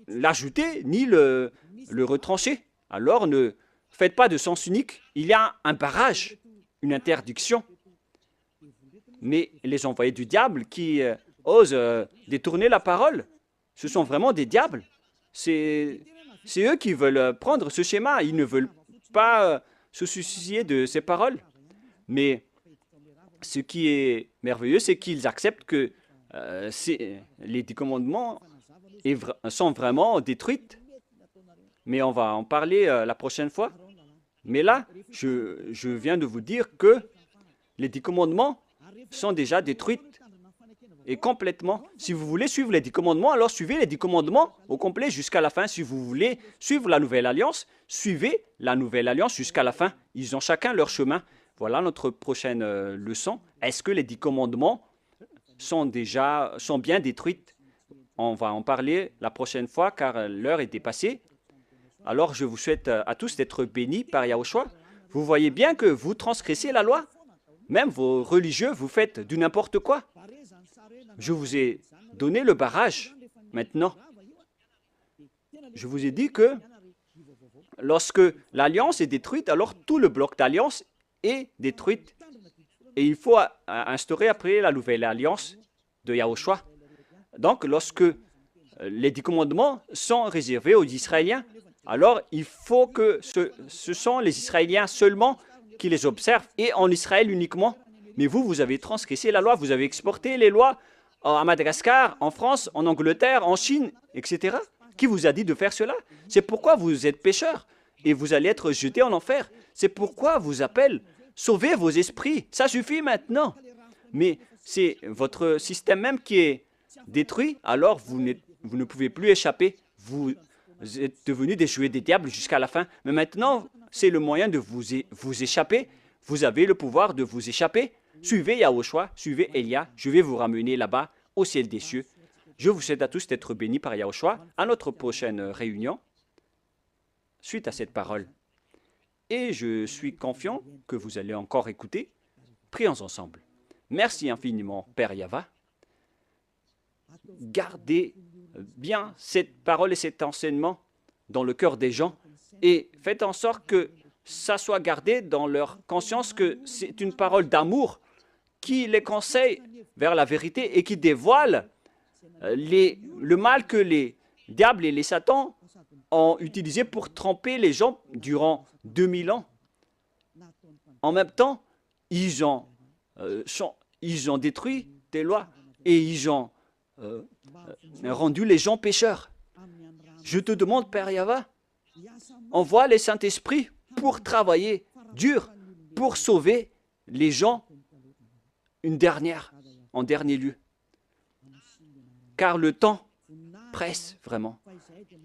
l'ajouter ni le retrancher. Alors ne faites pas de sens unique. Il y a un barrage, une interdiction. Mais les envoyés du diable qui osent détourner la parole, ce sont vraiment des diables. C'est eux qui veulent prendre ce schéma. Ils ne veulent pas se soucier de ces paroles. Mais ce qui est merveilleux, c'est qu'ils acceptent que les 10 commandements sont vraiment détruits. Mais on va en parler la prochaine fois. Mais là, je viens de vous dire que les 10 commandements sont déjà détruits et complètement. Si vous voulez suivre les 10 commandements, alors suivez les 10 commandements au complet jusqu'à la fin. Si vous voulez suivre la nouvelle alliance, suivez la nouvelle alliance jusqu'à la fin. Ils ont chacun leur chemin. Voilà notre prochaine leçon. Est-ce que les 10 commandements sont bien détruits? On va en parler la prochaine fois car l'heure est dépassée. Alors je vous souhaite à tous d'être bénis par Yahushua. Vous voyez bien que vous transgressez la loi. Même vos religieux, vous faites du n'importe quoi. Je vous ai donné le barrage. Maintenant, je vous ai dit que lorsque l'alliance est détruite, alors tout le bloc d'alliance est détruit. Et il faut instaurer après la nouvelle alliance de Yahushua. Donc, lorsque les 10 commandements sont réservés aux Israéliens, alors il faut que ce sont les Israéliens seulement qui les observent et en Israël uniquement. Mais vous, vous avez transgressé la loi, vous avez exporté les lois à Madagascar, en France, en Angleterre, en Chine, etc. Qui vous a dit de faire cela? C'est pourquoi vous êtes pécheurs et vous allez être jetés en enfer. C'est pourquoi vous appelle sauvez vos esprits. Ça suffit maintenant. Mais c'est votre système même qui est détruit, alors vous ne pouvez plus échapper. Vous êtes devenus des jouets des diables jusqu'à la fin. Mais maintenant, c'est le moyen de vous échapper. Vous avez le pouvoir de vous échapper. Suivez Yahushua, suivez Elia. Je vais vous ramener là-bas, au ciel des cieux. Je vous souhaite à tous d'être bénis par Yahushua. À notre prochaine réunion, suite à cette parole. Et je suis confiant que vous allez encore écouter. Prions ensemble. Merci infiniment, Père Yahva. Gardez bien cette parole et cet enseignement dans le cœur des gens et faites en sorte que ça soit gardé dans leur conscience que c'est une parole d'amour qui les conseille vers la vérité et qui dévoile le mal que les diables et les satans ont utilisé pour tromper les gens durant 2000 ans. En même temps, ils ont détruit des lois et ils ont rendu les gens pécheurs. Je te demande, Père Yahva, envoie les Saint-Esprits pour travailler dur, pour sauver les gens en dernier lieu. Car le temps presse vraiment.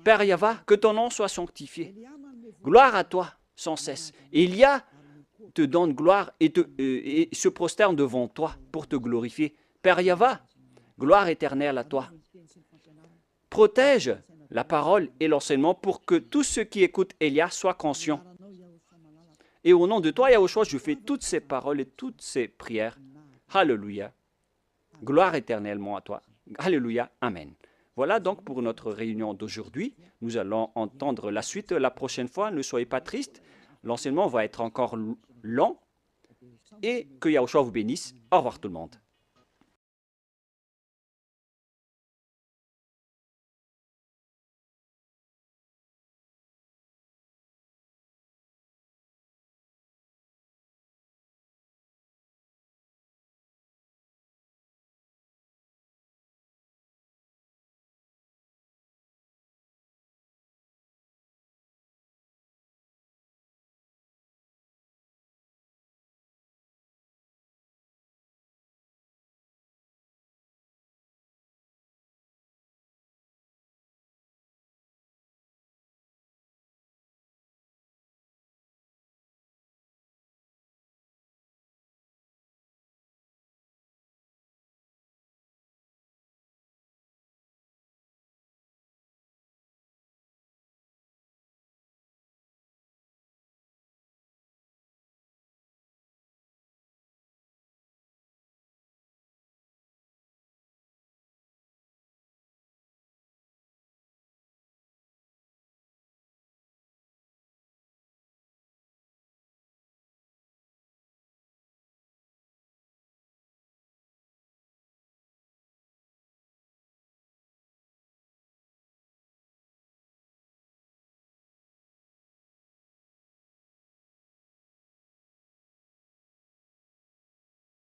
Père Yahva, que ton nom soit sanctifié. Gloire à toi sans cesse. Elia te donne gloire et se prosterne devant toi pour te glorifier. Père Yahva, gloire éternelle à toi. Protège la parole et l'enseignement pour que tous ceux qui écoutent Elia soient conscients. Et au nom de toi, Yahushua, je fais toutes ces paroles et toutes ces prières. Alléluia. Gloire éternellement à toi. Alléluia. Amen. Voilà donc pour notre réunion d'aujourd'hui. Nous allons entendre la suite la prochaine fois. Ne soyez pas tristes. L'enseignement va être encore long. Et que Yahushua vous bénisse. Au revoir tout le monde.